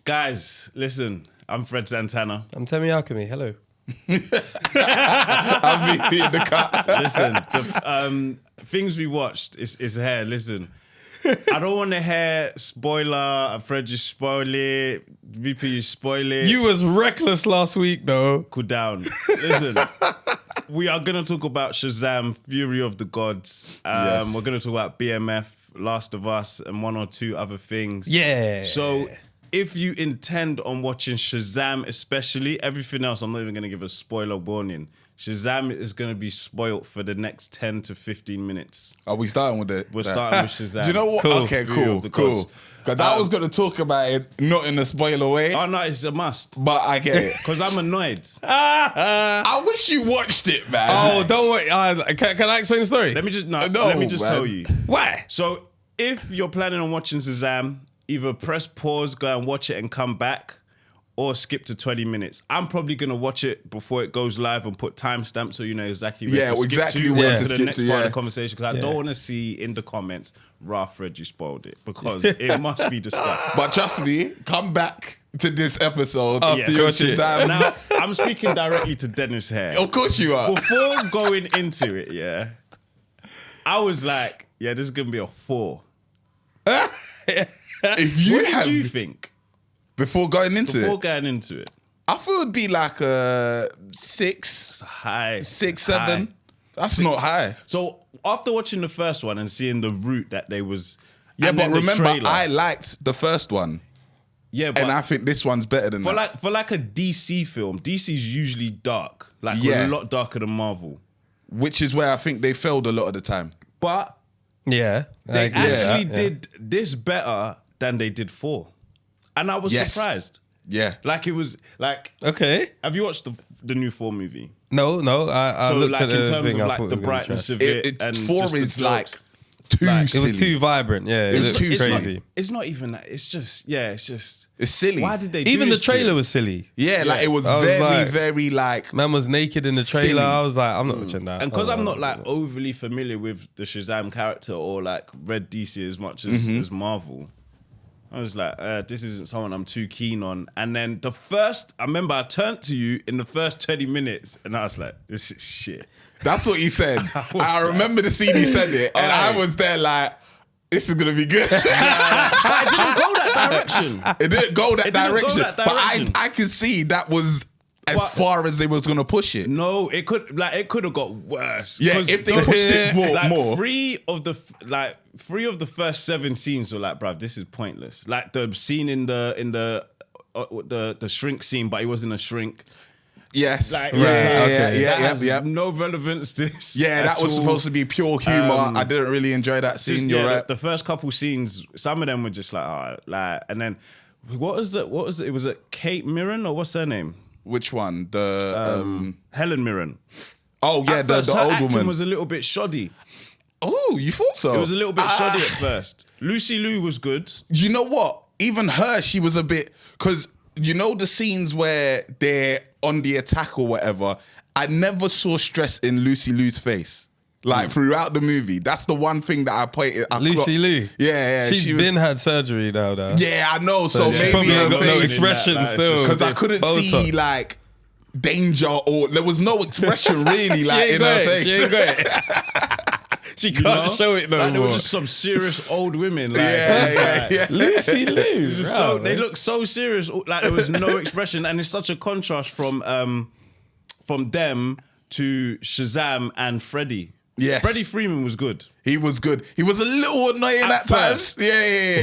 Guys, listen, I'm Fred Santana. I'm Temi Alchemy. Hello. I'm me in the car. Listen, the things we watched is here. Listen, I don't want to hear spoiler. Fred, you spoil it. VP, you spoil it. You was reckless last week, though. Cool down. Listen, we are going to talk about Shazam, Fury of the Gods. Yes. We're going to talk about BMF, Last of Us, and one or two other things. Yeah. So if you intend on watching Shazam, especially, everything else, I'm not even going to give a spoiler warning. Shazam is going to be spoilt for the next 10 to 15 minutes. Are we starting with it? We're starting with Shazam. Do you know what? Cool. Okay, Fury cool, of the cool. Gods. Because I was going to talk about it, not in a spoiler way, Oh, no, it's a must. but I get it. Because I'm annoyed. I wish you watched it, man. Oh, don't worry. Can I explain the story? Let me just No, tell man. you. Why? So if you're planning on watching Shazam, either press pause, go and watch it and come back, or skip to 20 minutes. I'm probably going to watch it before it goes live and put timestamps so you know exactly where to skip exactly to, where to to the skip next to, part of yeah. the conversation, because I don't want to see in the comments, Fred, you spoiled it, because it must be discussed. But trust me, come back to this episode After you because watch it. Shazam. Now, I'm speaking directly to Dennis here. Of course you are. Before going into it, yeah, I was like, yeah, this is going to be a 4. If you What have, did you think before going into before it, going into it? I thought it'd be like a 6, It's high. 6, High. 7. That's not high. So after watching the first one and seeing the route that they was, Yeah, and but then the remember, trailer- I liked the first one, yeah, but and I think this one's better than that. for like a DC film, DC's usually dark, like Yeah. a lot darker than Marvel. Which is where I think they failed a lot of the time. But Yeah. they I agree with actually that, yeah. did this better than they did 4, and I was Yes. surprised. Yeah. Like it was like, Okay. have you watched the new 4 movie? No. I So looked like at in the terms thing. of I like thought the it was gonna be brightness trash. of it, and 4 just the is like jokes. too Like, silly. It was too vibrant. Yeah. It was too It's not- crazy. It's not even that. It's just it's just. It's silly. Why did they do Even the this to trailer it? was silly. Yeah, like it was I was very, like- very like. Man was naked in the trailer. Silly. I was like, I'm not watching that. And because Oh, I'm not like overly familiar with the Shazam character or like read DC as much as, Mm-hmm. as Marvel, I was like, this isn't someone I'm too keen on. And then I remember I turned to you in the first 20 minutes and I was like, this is shit. That's what he said. I remember the scene he said it, and Alright. I was there like, this is gonna be good. But it didn't go that direction. It didn't go that It didn't go direction. that But direction. I could see that was as But- far as they was gonna push it. No, it could have got worse. Yeah, 'Cause if they those- pushed it more. 3 of the first 7 scenes were like, bruv, this is pointless. Like the scene in the shrink scene, but he wasn't a shrink. Yes. Like, yeah, okay. that yeah, has yeah. no relevance to this. Yeah, that at was all. supposed to be pure humor. I didn't really enjoy that scene. You're right. The first couple scenes, some of them were just like, and then what was it? Was it Kate Mirren or what's her name? Which one? The Helen Mirren. oh yeah, At the first, her old acting woman. was a little bit shoddy. Oh, you thought so? It was a little bit shoddy at first. Lucy Liu was good. You know what? Even her, she was a bit, because you know the scenes where they're on the attack or whatever. I never saw stress in Lucy Liu's face, like throughout the movie. That's the one thing that I pointed. I Lucy clocked. Liu. Yeah, She's she was. been had surgery now, though. Yeah, I know. So she maybe probably her ain't got no face, expression Like, still. because I couldn't see Botox. like danger or there was no expression really She like ain't in her got it. face. She ain't got it. She You can't know? show it no Like, there more. were just some serious old women. Like, Yeah. Lucy Liu. Just Wow, so, they man. look so serious, like there was no expression, and it's such a contrast from them to Shazam and Freddie. Yes. Freddie Freeman was good. He was good. He was a little annoying at times. first. Yeah.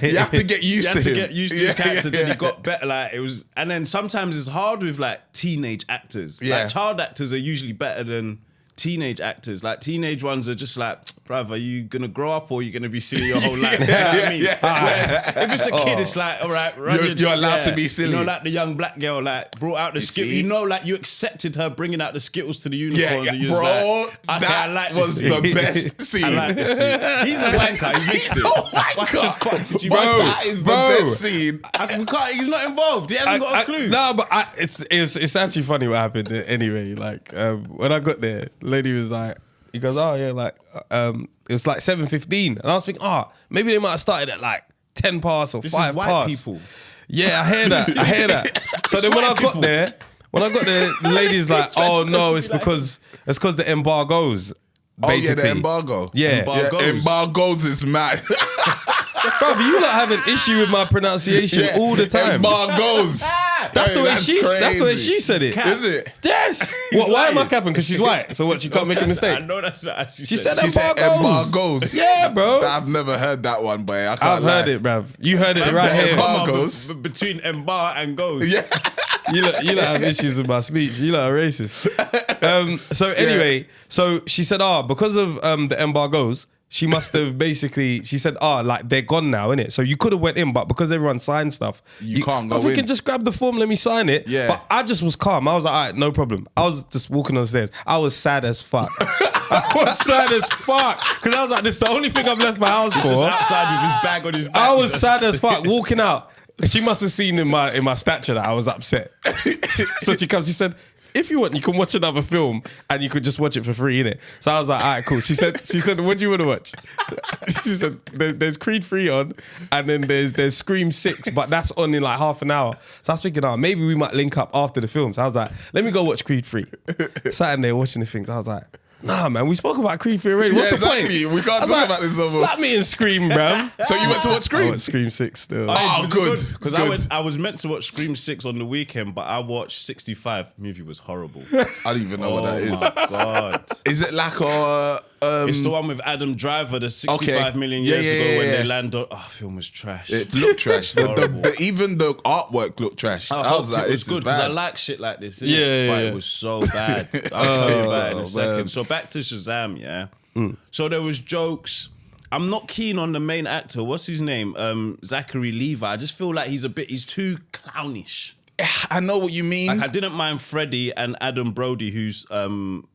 You have to get used You to had to him. get used to the character. Then he got better. Like it was, and then sometimes it's hard with like teenage actors. Yeah. Like child actors are usually better than teenage actors. Like teenage ones are just like, bruv, are you gonna grow up or are you gonna be silly your whole life? You know what I mean? Whereas if it's a kid, it's like, all right, You're allowed to be silly. You know, like the young black girl, like brought out the Skittles. see? You know, like you accepted her bringing out the Skittles to the Yeah, unicorns. and you bro, was like, okay, I that like was this the scene. best scene. I like this scene. He's a wanker. He missed it. Oh my What the God. fuck did you Bro, miss? that is the Bro. best scene. We can't, he's not involved. He hasn't got a clue. No, but it's actually funny what happened anyway. Like when I got there, lady was like, he goes, oh yeah, like it was like 7:15, and I was thinking, maybe they might have started at like 10 past or This 5 is white past. people. Yeah, I hear that. So then when I got there, the lady's like, "Oh no, it's because the embargoes." Basically. Oh yeah, the embargo. Yeah. Embargoes is mad. Bro, you lot have an issue with my pronunciation all the time. Embargoes. That's the way she said it. Is it? Yes. Why am I capping? Because she's white. So what? She can't make a mistake. I know that's not how she She said said embargoes. Yeah, bro. I've never heard that one, boy. I've heard it, bruv. You heard it right here. Embargoes. Between embar and goes. Yeah. You lot have issues with my speech. You lot are racist. So anyway, so she said, because of the embargoes, she must have she said, like they're gone now, innit? So you could have went in, but because everyone signed stuff, you can't go in. We in. can just grab the form, let me sign it. Yeah. But I just was calm. I was like, all right, no problem. I was just walking on the stairs. I was sad as fuck. I was sad as fuck. Because I was like, this is the only thing I've left my house for. Just outside with his bag on his back. I was sad as fuck walking out. She must have seen in my stature that I was upset. So she comes, she said, if you want, you can watch another film and you could just watch it for free, innit? So I was like, all right, cool. She said, what do you want to watch? She said, there's Creed 3 on, and then there's Scream 6, but that's on in like half an hour. So I was thinking, maybe we might link up after the film. So I was like, let me go watch Creed 3. Sat in there watching the things. I was like, nah, man, we spoke about Creed 3 already. What's the point? We can't talk about this no more. Slap me and Scream, bruv. So you went to watch Scream? I watched Scream 6 still. Oh, good. Because I was meant to watch Scream 6 on the weekend, but I watched 65. Movie was horrible. I don't even know what that is. Oh my God. Is it like a... it's the one with Adam Driver, the 65 million years ago when they land on... Oh, film was trash. It looked trash. Even the artwork looked trash. I was like, it's good bad. because I like shit like this. But Yeah. it was so bad. I'll tell you about it in a second. Man. So back to Shazam, yeah. So there was jokes. I'm not keen on the main actor. What's his name? Zachary Levi. I just feel like he's too clownish. I know what you mean. Like I didn't mind Freddie and Adam Brody, who's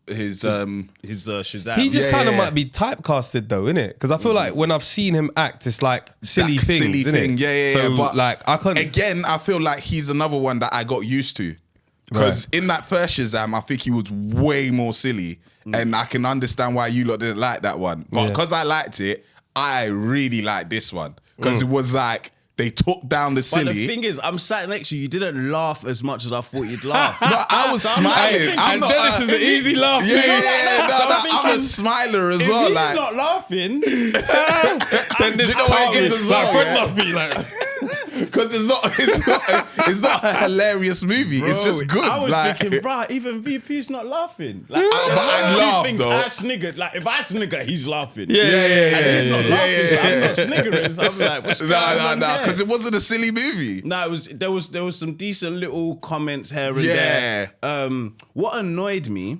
his Shazam. He just kind of might be typecasted though, innit? Because I feel like when I've seen him act, it's like silly things, innit? Yeah. So but like I can't. Again, I feel like he's another one that I got used to. Because in that first Shazam, I think he was way more silly. And I can understand why you lot didn't like that one. But because I liked it, I really liked this one. Because it was like, they took down the silly. But the thing is, I'm sat next to you. You didn't laugh as much as I thought you'd laugh. No, I was smiling. And Dennis is an easy laugh. I'm a smiler as well. He's like, not laughing. Then this do you know what it is as well? Fred must be like. Because it's not a hilarious movie. Bro, it's just good. I was like, thinking, right, even VP's not laughing. Like, but I laughed though. I sniggered. Like if I snigger, he's laughing. Yeah. And he's not laughing, so I'm not sniggering. So I'm like, what's going on no, here? because it wasn't a silly movie. No, there was some decent little comments here and there. What annoyed me.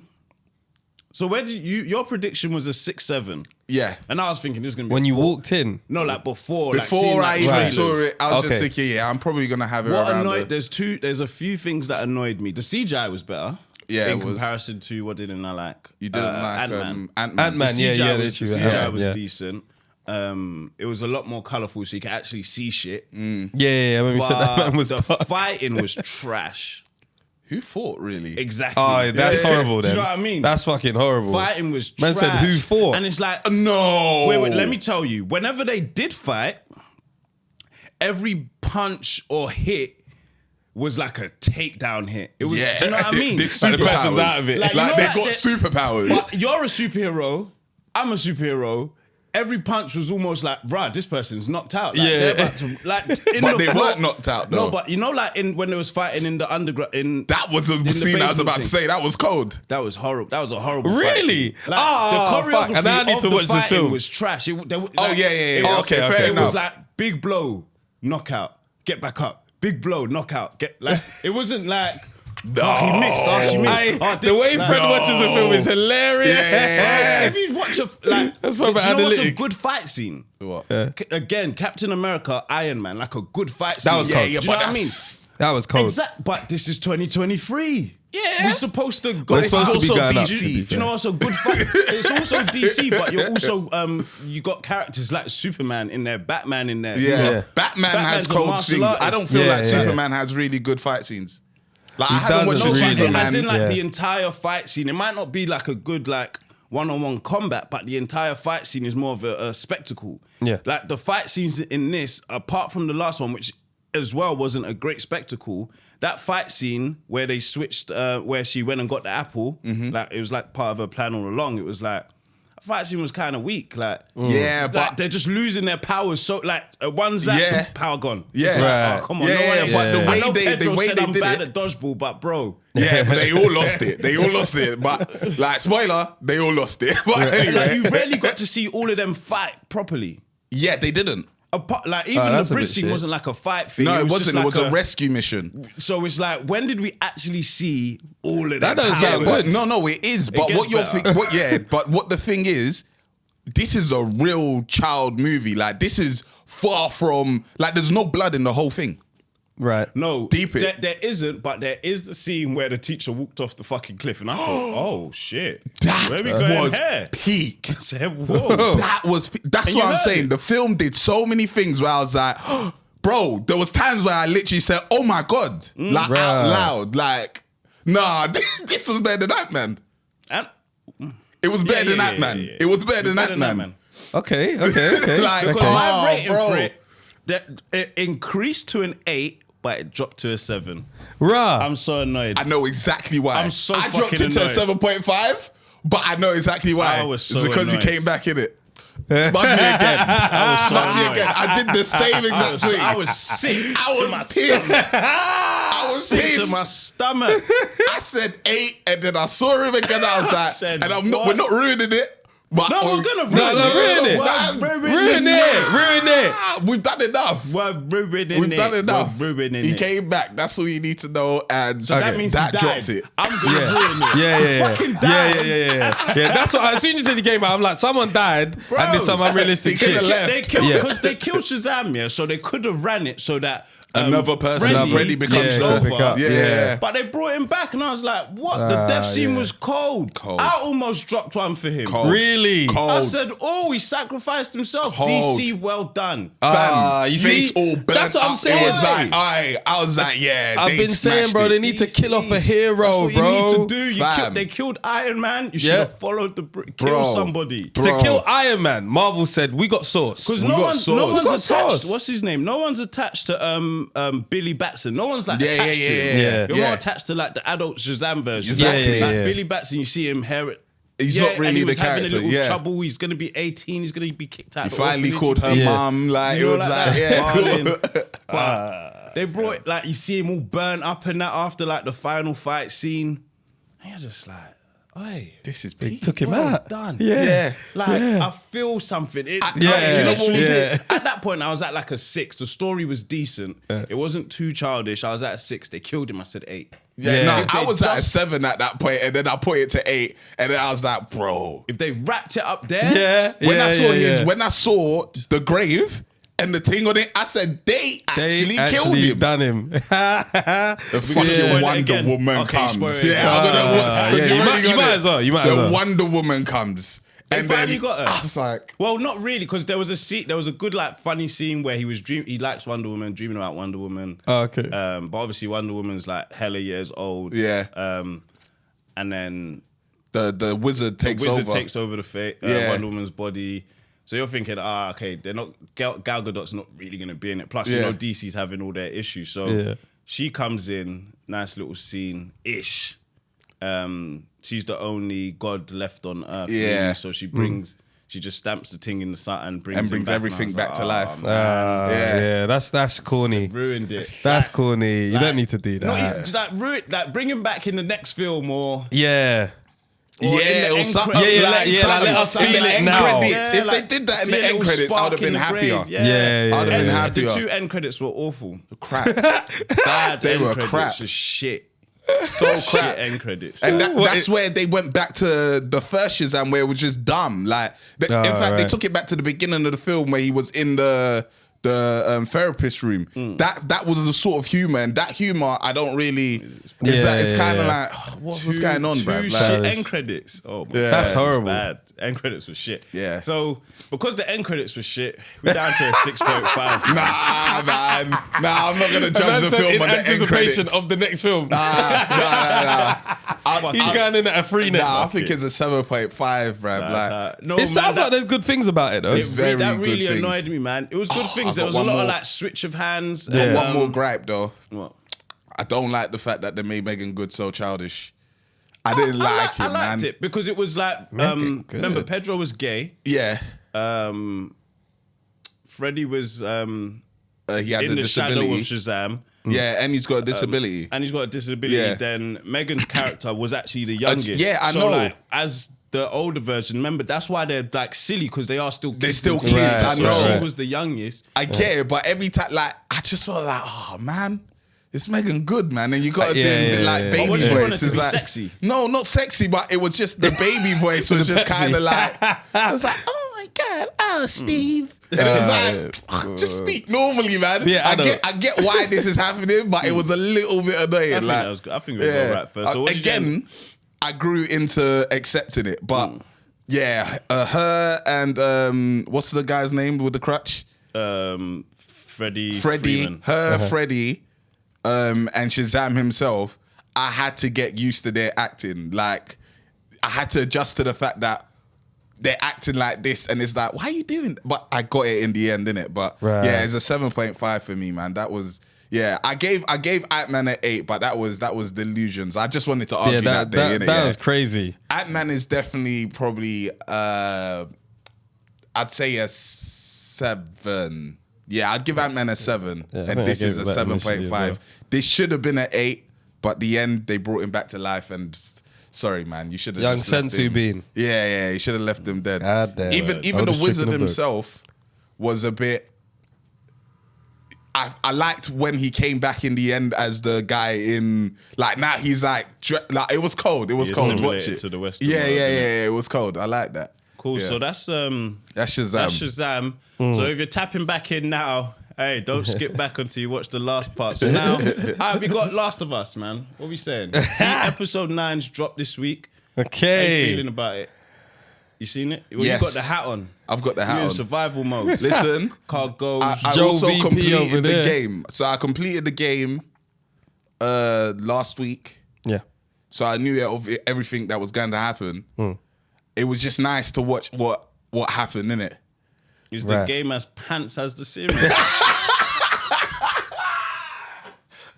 So where did your prediction was a 6-7? Yeah. And I was thinking this is gonna be When you 4. walked in? No, like before I even trailers. saw it, I was just thinking, I'm probably gonna have it What around. annoyed? There's a few things that annoyed me. The CGI was better. Yeah, in it was. comparison to what didn't I like? You didn't like Ant-Man. Ant-Man, The yeah, CGI was yeah. decent. It was a lot more colourful, so you could actually see shit. Yeah. When we said that man was the dark. fighting was trash. Who fought really? Exactly. Oh, that's horrible. Then Do you know what I mean? That's fucking horrible. Fighting was Man trash. said who fought? And it's like, No. wait, let me tell you. Whenever they did fight, every punch or hit was like a takedown hit. It was, do you know what I mean? This Like the person's superpowers. out of it. Like, you know they that got shit- superpowers. But you're a superhero. I'm a superhero. Every punch was almost like, bruh, this person's knocked out. Like, Yeah. they're about to, like, in But the they floor- weren't knocked out, though. No, but you know, like when they was fighting in the underground. That was a the scene I was basement about to thing. say. That was cold. That was horrible. That was a horrible. Fight Really? scene. Like, Oh, the fuck. choreography And now I need of to the watch this fighting film. was trash. It was, Yeah. it was, Okay, fair it was enough. like big blow, knockout, get back up. Big blow, knockout, get like. It wasn't like. Oh, he mixed. Oh, she mixed. The way Fred watches a film is hilarious. Yeah. If you watch a like, That's do you proper know what's a analytic. good fight scene? What? Again, Captain America, Iron Man, like a good fight scene. That was cold. Do you know but what I mean? That was cold. But this is 2023. Yeah. We're supposed to go. We're supposed to be also going up, DC. to be Do you know fair. what's a good fight? It's also DC, but you're also you got characters like Superman in there, Batman in there. Yeah. Batman has Batman's a cold martial scenes. I artist. don't feel Yeah, like yeah. Superman has really good fight scenes. Like I He haven't watched doesn't the really. Superman. As in like Yeah. the entire fight scene. It might not be like a good like one-on-one combat, but the entire fight scene is more of a spectacle. Yeah. Like the fight scenes in this, apart from the last one, which as well wasn't a great spectacle. That fight scene where they switched, where she went and got the apple, like it was like part of her plan all along. It was like, the fight scene was kind of weak. Like, but they're just losing their powers. So like, one zap, power gone. Yeah. It's like, Right. oh, come on. Yeah, no yeah, way. but the way I know they- the Pedro way said they I'm did bad it- at dodgeball, but bro. Yeah, but they all lost it. They all lost it. But like, spoiler, they all lost it. But Like, anyway, you rarely got to see all of them fight properly. yeah, they didn't. Apart, like even that's the a bridge bit scene shit. wasn't like a fight thing. No, it was wasn't. just It was like a rescue mission. So it's like, when did we actually see all of That that? don't Yeah, sound but good. no, it is. But gets what you're better. but what the thing is, this is a real child movie. Like, this is far from, like, there's no blood in the whole thing. Right. No, Deep it. There isn't, but there is the scene where the teacher walked off the fucking cliff, and I thought, oh shit, That where we going was here? peak. I said, whoa. That's And what you I'm heard saying. it. The film did so many things where I was like, bro, there was times where I literally said, oh my God, like Bruh. out loud, like, nah, this was better than Ant-Man. And It was better Yeah, than yeah, Ant-Man. yeah, yeah. It was better than better than Ant-Man. Okay. Like, because Oh, my rating bro. for it, that it increased to an 8, but it dropped to a 7. Rah. I'm so annoyed. I know exactly why. I'm so I dropped fucking it to a annoyed. 7.5, but I know exactly why. I was so it's because annoyed. he came back in it. Smug me again. I was so Smug me annoyed. again. I did the same exact thing. I was sick. I to was my pissed. stomach. I was Sick to pissed. my stomach. I said 8, and then I saw him again. I was like, said, and I'm not. what? We're not ruining it. But No, we're gonna ruin No, ruin it. Ruin it. We've done enough. We're ruining We've it. done enough. We're ruining He it. came back. That's all you need to know. And So that means that he died. dropped it. I'm gonna ruin it. Yeah. Fucking Yeah, died. yeah. That's what. As soon as you said he came out, I'm like, someone died, and there's some unrealistic He coulda shit. left. They killed Yeah. because they killed Shazam, yeah. So they could have ran it so that Another person, Freddy becomes yeah, over. pick up. Yeah. But they brought him back, and I was like, "What? The death scene was cold. Cold. I almost dropped one for him. Cold. Really? Cold. I said, "Oh, he sacrificed himself." Cold. DC, well done. Fam, you face see, all burnt that's what I'm up. saying. It was like, I was like, yeah. I've they been saying, smashed bro, it. they need to kill off a hero, That's what bro. you need to do. Fam. They killed Iron Man. You should Yeah. have followed the kill Bro. somebody. Bro. To kill Iron Man, Marvel said we got sauce. Because We no got one's sauce. We got attached. sauce. What's his name? No one's attached to Billy Batson. No one's like Yeah, attached yeah, to him. yeah, yeah. You're yeah. more attached to like the adult Shazam version. Exactly. Like Yeah. Billy Batson, you see him hair. He's yeah, not and really he the was having character. a little Yeah. trouble. He's gonna be 18. He's gonna be kicked out. He the finally orphanage. called her Yeah. mum. Like, it You know, was like like, that. yeah, Darling. cool. But they brought it like you see him all burnt up and that after like the final fight scene. And you're just like, oi. This is They peak. took him Well out. done. Yeah. Like I feel something. It, Yeah, do you know what was yeah. it? At that point, I was at like a 6. The story was decent. It wasn't too childish. I was at a 6. They killed him. I said 8. Yeah, Yeah. no, If I they was at a just- 7 at that point, and then I put it to 8, and then I was like, bro. If they wrapped it up there, Yeah. When I saw yeah. when I saw the grave and the thing on it, I said they actually killed him. Done him. The fucking spoil it Wonder again. Woman Okay, comes. spoil it Yeah, again. I'm gonna. Yeah, because you already might- you got might it. as well, you might the as well. Wonder Woman comes, They and finally then got her. I was like, Well, not really, because there was a good like funny scene where he was he likes Wonder Woman, dreaming about Wonder Woman. Oh, okay. But obviously Wonder Woman's like hella years old. Yeah. And then the wizard takes Wizard over. takes over the Yeah. Wonder Woman's body. So you're thinking, okay, they're not Gal Gadot's not really gonna be in it. Plus, you Yeah. know, DC's having all their issues. So Yeah. she comes in, nice little scene ish. She's the only god left on Earth. Yeah. really. So she brings, she just stamps the thing in the sun and brings, And him brings back. everything And I back was to like, life. "Oh, man, Yeah, that's corny. ruined it. That's corny. You Like, don't need to do that. Like bring him back in the next film or. Yeah. Or in the Yeah, or end something. credits. Yeah, let us in feel the it end now. credits. Yeah, If like, they did that in see the a end little credits, I spark would have in been the happier. grave. Yeah, yeah, I'd have been yeah. happier. The 2 end credits were awful. Crap. Bad They end were credits, crap. just shit. So crap. Shit end credits. And What that's where they went back to the first Shazam, where it was just dumb. Like, in fact, they right. took it back to the beginning of the film where he was in the therapist room. That was the sort of humor, and that humor I don't really. It's kind of like, what's going on, bro? Two Like, shit end credits. Oh my Yeah. God, That's it was horrible. Bad. End credits were shit. Yeah. So because the end credits were shit, we're down to a 6.5. nah, man, nah, I'm not gonna judge And the that's film in on the end anticipation credits. of the next film. Nah. He's going in at a 3 next. Nah, I think it's a 7.5, bruv. Like, no, It sounds like there's good things about it, though. It's very that good really things. annoyed me, man. It was good things. I've There got was a one lot more. of like switch of hands. Got and, one more gripe though. What? I don't like the fact that they made Megan Good so childish. I didn't like it, I liked man. it because it was like, Megan Good. remember Pedro was gay. Yeah, Freddie was he had in the the shadow disability. of Shazam. Yeah, and he's got a disability. And he's got a disability. Yeah. Then Megan's character was actually the youngest. yeah, I so, know. Like, as the older version, remember that's why they're like silly because they are still kids. They're still until- kids, I so know. She was the youngest. I get it, but every time, like, I just felt like, oh man, it's Megan Good, man, and you got to do baby But what did you want voice. it to It's be, like sexy? No, not sexy, but it was just the baby voice was just Pepsi. kind of like, I was like, oh my god, oh Steve. And it was like, just speak normally, man. Yeah, I get why this is happening, but it was a little bit annoying. I think like, that was good. I think it was all right first. So what did you again, I grew into accepting it, but yeah, her and what's the guy's name with the crutch? Freddie. Freddie, Freeman. Freddie, and Shazam himself. I had to get used to their acting. Like, I had to adjust to the fact that they're acting like this, and it's like, why are you doing that? But I got it in the end, didn't it? But yeah, it's a 7.5 for me, man. That was I gave Ant-Man an 8, but that was delusions. I just wanted to argue that day, innit? That was crazy. Ant-Man is definitely probably I'd say a 7. Yeah, I'd give Ant-Man a 7, I and think this I is gave a it that initially 7.5. as well. This should have been an 8, but the end they brought him back to life. And sorry, man, you should have Young just left Sensu him. Bean. Yeah, you should have left him dead. God damn even it. even the Oldest trick wizard in the book. himself was a bit. I liked when he came back in the end as the guy in like now he's like it was cold. It was He cold. assimilated Watch it to the Western Yeah, world, yeah, yeah. yeah. It was cold. I like that. Cool. Yeah. So that's Shazam. That's Shazam. So if you're tapping back in now, hey, don't skip back until you watch the last part. So now, we got Last of Us, man. What are we saying? See, episode 9's dropped this week. How you Okay. feeling about it? You seen it? Well, Yes. you got the hat on. I've got the hat You're in on. survival mode. Listen, Car goes. I Joe also VP over completed the there. game. So I completed the game last week. Yeah. So I knew everything that was going to happen. It was just nice to watch what happened, innit? Is the Right. game as pants as the series?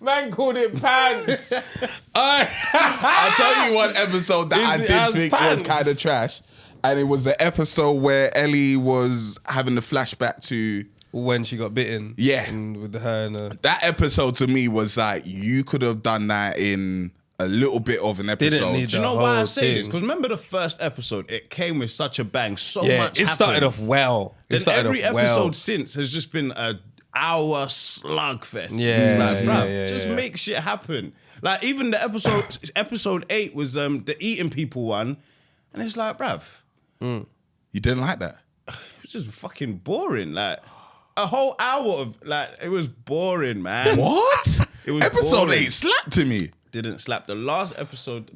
Man called it pants. I'll tell you one episode that I Is it did as think pants? was kind of trash. And it was the episode where Ellie was having the flashback to... When she got bitten. Yeah. And with her and That episode to me was like, you could have done that in a little bit of an episode. need Do you The know why I whole say this? thing. Because remember the first episode? It came with such a bang. So yeah, much it started happened. off well. It Then started every off well. episode since has just been a hour slugfest. Yeah, It's like, bruv, yeah, just yeah. make shit happen. Like even the episode 8 was the eating people one, and it's like, bruv, You didn't like that? it was just fucking boring. Like a whole hour of like it was boring, man. What? It was Episode boring. 8 slapped to me. Didn't slap. The last episode.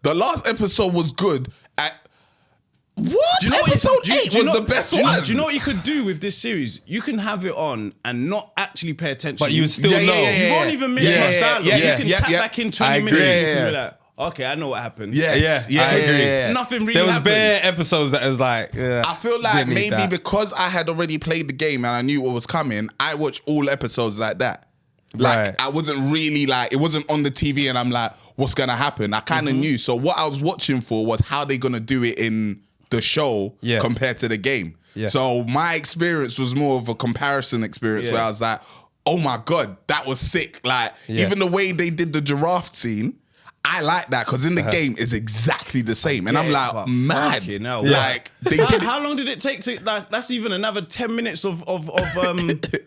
The last episode was good. What? Do you know Episode what you- 8 do you was know- the best do you- one. Do you know what you could do with this series? You can have it on and not actually pay attention. But you still Yeah, yeah, know. yeah, You yeah. won't even miss Yeah, much yeah, dialogue. yeah, You can yeah, tap yeah. back in I 20 agree. minutes Yeah, and you yeah. can be like, okay, I know what happened. Yes, Yeah, I agree. yeah. Nothing really There was happened. bare episodes that was like, I feel like didn't need maybe that. because I had already played the game and I knew what was coming, I watched all episodes like that. Like Right. I wasn't really like it wasn't on the TV and I'm like, what's gonna happen? I kind of knew. So what I was watching for was how they gonna do it in the show Yeah. compared to the game. Yeah. So my experience was more of a comparison experience Yeah. where I was like, oh my god, that was sick. Like Yeah. even the way they did the giraffe scene. I like that because in the game it's exactly the same, and I'm Yeah, like but mad. fucking hell. Like they did it. How long did it take to like? That's even another 10 minutes of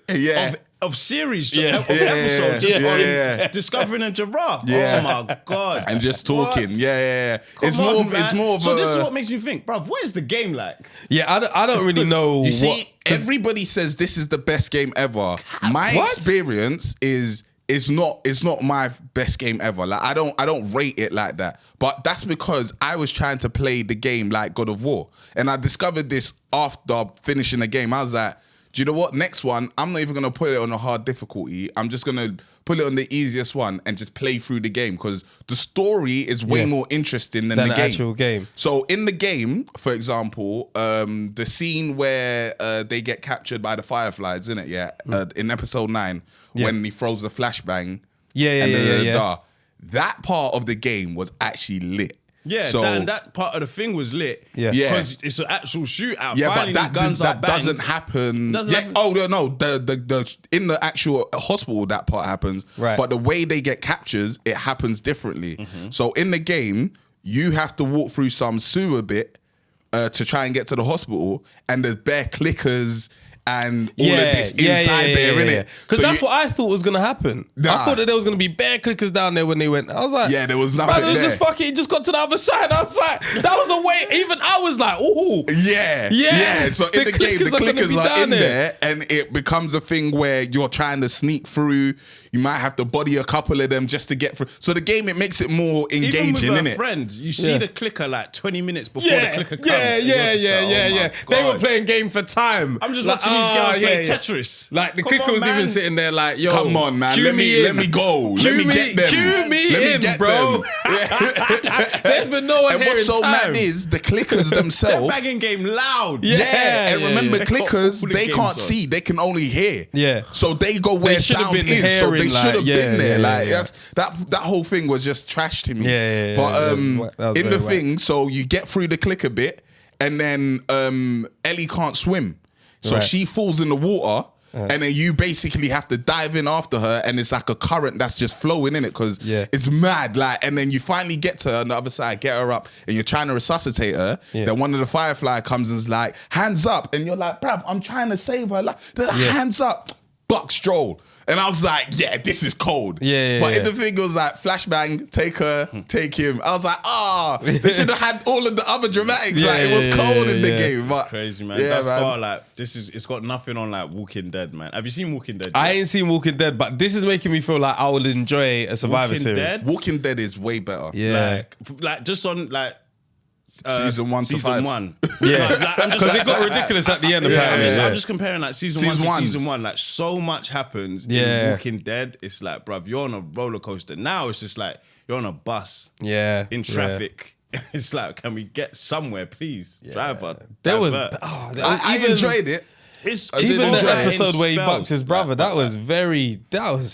Yeah. of series Yeah. of Yeah, episode just yeah, on yeah. discovering a giraffe. Yeah. Oh my god! And just talking, What? yeah. It's Come more, on, of, it's man. more of So a. this is what makes me think, bruv, what is the game like? yeah, I don't really know. you see, what, everybody says this is the best game ever. My What? experience is it's not my best game ever. Like I don't rate it like that. But that's because I was trying to play the game like God of War, and I discovered this after finishing the game. I was like, do do you know what? Next one, I'm not even gonna put it on a hard difficulty. I'm just gonna put it on the easiest one and just play through the game because the story is way more interesting than the actual game. So in the game, for example, the scene where they get captured by the Fireflies, isn't it? Yeah, in episode 9, when he throws the flashbang. That part of the game was actually lit. Yeah, so that part of the thing was lit. Yeah. Because it's an actual shootout. yeah, Finally, but that doesn't happen. Oh no, the in the actual hospital that part happens. Right. But the way they get captures, it happens differently. So in the game, you have to walk through some sewer bit to try and get to the hospital, and there's bare clickers and all of this inside there, innit? Because So that's what I thought was gonna happen. Nah. I thought that there was gonna be bare clickers down there when they went. I was like, Yeah, there was nothing man, it was there. just fucking. It just got to the other side. I was like, that was a way. Even I was like, ooh, Yeah. So in the game, the clickers are gonna be clickers are down in there. there, and it becomes a thing where you're trying to sneak through. You might have to body a couple of them just to get through. So the game, it makes it more engaging, Even with innit? a friend, you see the clicker like 20 minutes before the clicker comes. Yeah. and you're just like, oh my They were God. playing game for time. I'm just Like, watching these girls play yeah. Tetris. Like the Come clicker on, was even Oh, man. sitting there, like, yo, Come on, man. cue Let me in. go. Cue Let me get them. Cue me Let me in, get bro. them. There's been no one And here what's in so time. mad is the clickers That themselves. bagging game loud. Yeah, and remember, They got clickers, all the they games can't on. see, they can only hear. Yeah. So they go where They should have sound been is. So they hearing, should have like, been there. Like yeah. that whole thing was just trash to me. Yeah. But That was in the very whack. thing, so you get through the clicker bit, and then Ellie can't swim. So Right. she falls in the water. And then you basically have to dive in after her, and it's like a current that's just flowing in it because it's mad. Like, and then you finally get to her on the other side, get her up, and you're trying to resuscitate her. Yeah. Then one of the Firefly comes and is like, "Hands up!" And you're like, "Bruv, I'm trying to save her." Like, they're like, "Hands up!" Buck Stroll. And I was like, yeah, this is cold. But in the thing, it was like, flashbang, take her, take him. I was like, they should have had all of the other dramatics. Like, it was cold in the game. But Crazy, man. Yeah, That's man. far like it's got nothing on like Walking Dead, man. Have you seen Walking Dead? I yet? ain't seen Walking Dead, but this is making me feel like I will enjoy a Survivor Walking series. Dead? Walking Dead is way better. Yeah. Like just on like Season 1 to season 5. 1. Yeah. Like, I'm just Because like, it got ridiculous at the end, apparently. I'm just comparing like season Season 1 to ones. season 1. Like so much happens Yeah. in Walking Dead. It's like, bruv, you're on a roller coaster. Now it's just like you're on a bus Yeah. in traffic. It's like, can we get somewhere, please? Driver. There was... divert. I even- enjoyed it. It's I did Even the enjoy it. episode where he Spells, bucked his like, brother, that was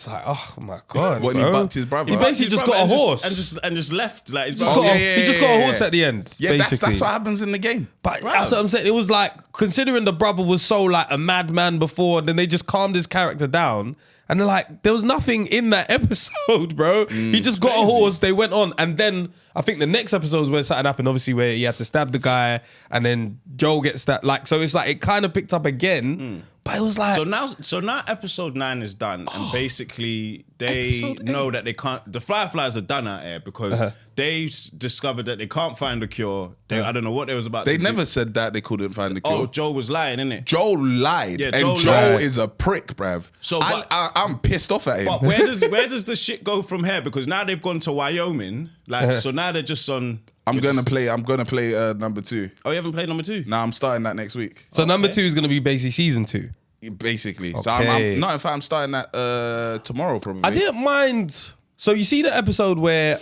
like, oh my God. When he bro. bucked his brother. He basically just got a horse. and just left. Like, his Just brother- got a- he just got a horse at the end, Yeah, basically. that's what happens in the game. But that's what I'm saying. It was like, considering the brother was so like a madman before, then they just calmed his character down. And they're like, there was nothing in that episode, bro. He just got a horse, they went on. And then I think the next episode was where something happened, obviously, where he had to stab the guy and then Joel gets stabbed. Like, so it's like, it kind of picked up again. But it was like... So now episode 9 is done, and basically they Episode know that they can't. The Fireflies are done out here because they discovered that they can't find a cure. I don't know what they was about. They to never do. said that they couldn't find the cure. Oh, Joel was lying, innit? Joel lied, Yeah, and Joel Joel lied. is a prick, bruv. So, I'm pissed off at him. But where does the shit go from here? Because now they've gone to Wyoming. Like, so now they're just on. I'm gonna play number 2. Oh, you haven't played number 2? Now I'm starting that next week. So number 2 is going to be basically season 2. Basically. So Okay. I'm not in fact I'm starting that tomorrow probably. I didn't mind. So you see the episode where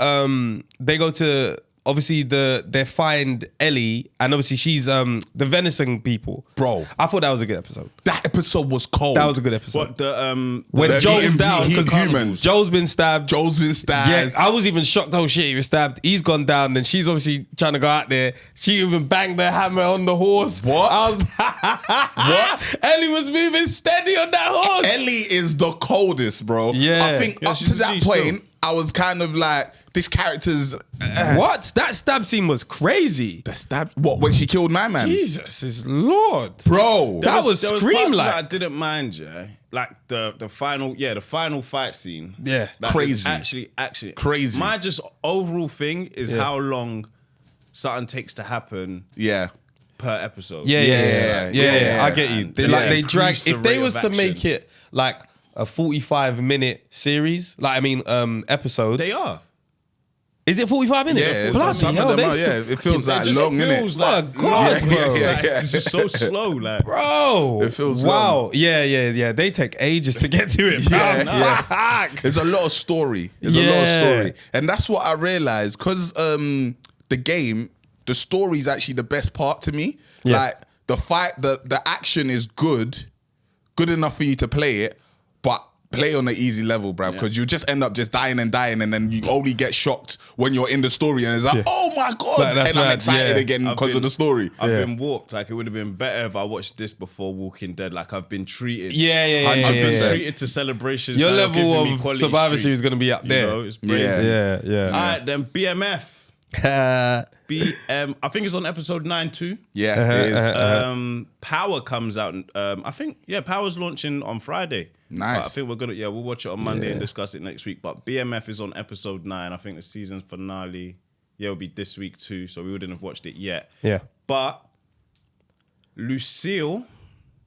they go to... Obviously, they find Ellie, and obviously she's the venison people. Bro. I thought that was a good episode. That episode was cold. That was a good episode. What the When the Joel's eating- down, eating because humans. Joel's been stabbed. Joel's been stabbed. Yeah, I was even shocked. Oh shit, he was stabbed. He's gone down. Then she's obviously trying to go out there. She even banged the hammer on the horse. What? I was what? Ellie was moving steady on that horse. Ellie is the coldest, bro. Yeah. I think Yeah, up she's to a that G still. point, I was kind of like, this character's What? That stab scene was crazy. the stab. What, when she killed my man? Jesus is Lord. Bro. That was there scream parts of like. that I didn't mind, yeah. Like the final fight scene. Yeah. Like, Crazy. Actually Crazy. My just overall thing is how long something takes to happen Yeah. per episode. Yeah. I get you. And They, yeah, like they drag. increase the If they rate was of to make action. it like a 45-minute series, like I mean, episode. They are. Is it 45 minutes? Yeah, Bloody some hell, of them they are, yeah. still- It feels like just long, innit? feels like Oh, God, long, bro. Yeah, yeah, Like, yeah. it's just so slow, like. Bro, It feels wow. long. Yeah. They take ages to get to it. Yeah, bro. yeah. There's a lot of story. There's a lot of Yeah. story. And that's what I realized because the game, the story is actually the best part to me. Yeah. Like the fight, the action is good enough for you to play it, but play on an easy level, bruv, because you just end up just dying, and then you only get shocked when you're in the story and it's like, oh my God. Like, that's and I'm mad, excited yeah. again I've because of been- the story. I've Yeah. been walked. Like, it would have been better if I watched this before Walking Dead. Like, I've been treated. Yeah. I've been 100%. treated to celebrations. Your that are level giving me of quality Survivor street. Series is going to be up You there. know, it's crazy. Yeah. Yeah. All right, then BMF. I think it's on episode 9 too. Yeah, it is. Power comes out. I think Power's launching on Friday. Nice. But I think we'll watch it on Monday and discuss it next week. But BMF is on episode 9. I think the season finale, will be this week too. So we wouldn't have watched it yet. Yeah. But Lucille,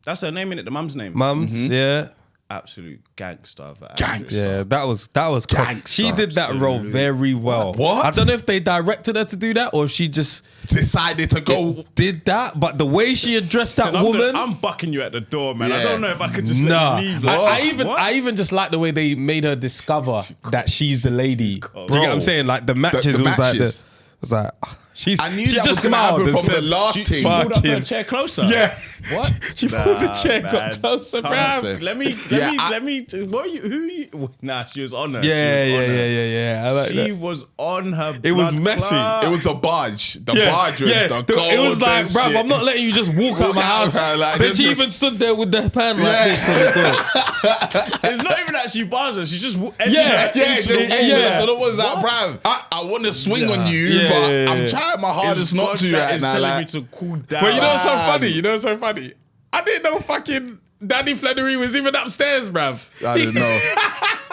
that's her name, innit? The mum's name. Mums, yeah. Absolute gangster. of an Gangster. Yeah, that was cool. Gangster, She did that role very well. What? I don't know if they directed her to do that or if she just Decided to go. did that, but the way she addressed that woman. I'm bucking you at the door, man. I Yeah. don't know if I could just Nah, let you leave. I even just like the way they made her discover that she's the lady. Do you get what I'm saying? Like the matches the was like matches. she's. I knew she that just was gonna smiled happen and from the said, last team. pulled up her fucking- chair closer. Yeah. What? She pulled the chair man. closer, Come bruv. on, let me. What are you? Who? Are you? Nah, she was on her. Yeah. I like She that. was on her. It was blood messy. clot. It was the barge. The barge was the coldest It was like, bruv, shit. I'm not letting you just walk out my house. Like, Then this she is- even stood there with the pan like Yeah. this on the door. It's not even that she bars her. She just. Yeah, just yeah. So it was like, bruv, I want to swing on you, Yeah, but yeah, I'm yeah. trying my hardest not to right now. telling me Like, to cool down. But you know what's so Man. funny? I didn't know fucking Danny Flannery was even upstairs, bruv. I didn't know.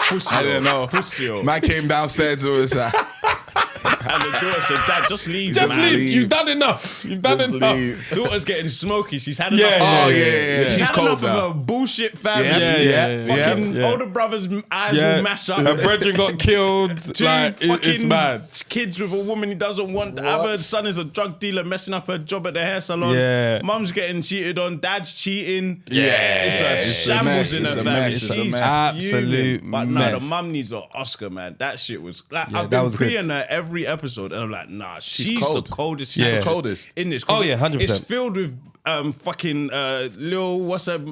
Pussy. I didn't know. Pussy. Man came downstairs and was like, And the daughter said, "Dad, just leave, Just man." leave. leave. You've done enough. You've done just enough. leave. Daughter's getting smoky. She's had Yeah, enough. yeah, Oh, yeah, yeah. She's She's had cold enough now. of her bullshit family. Yeah. Fucking older brother's eyes will mash up. Her brethren got killed. Two Like, it's fucking mad. kids with a woman he doesn't want. What? Other son is a drug dealer messing up her job at the hair salon. Yeah. Mum's getting cheated on. Dad's cheating. Yeah. It's a It's a shambles mess, in her it's a family. mess, it's a She's mess. Absolute fuming. But no, mess. the mum needs an Oscar, man. That shit was like Yeah, I've that been was good. preying her every episode, and I'm like, nah, she's cold. the coldest. She's the actress coldest. in this. Oh, yeah, 100%. It's filled with fucking Lil. What's Young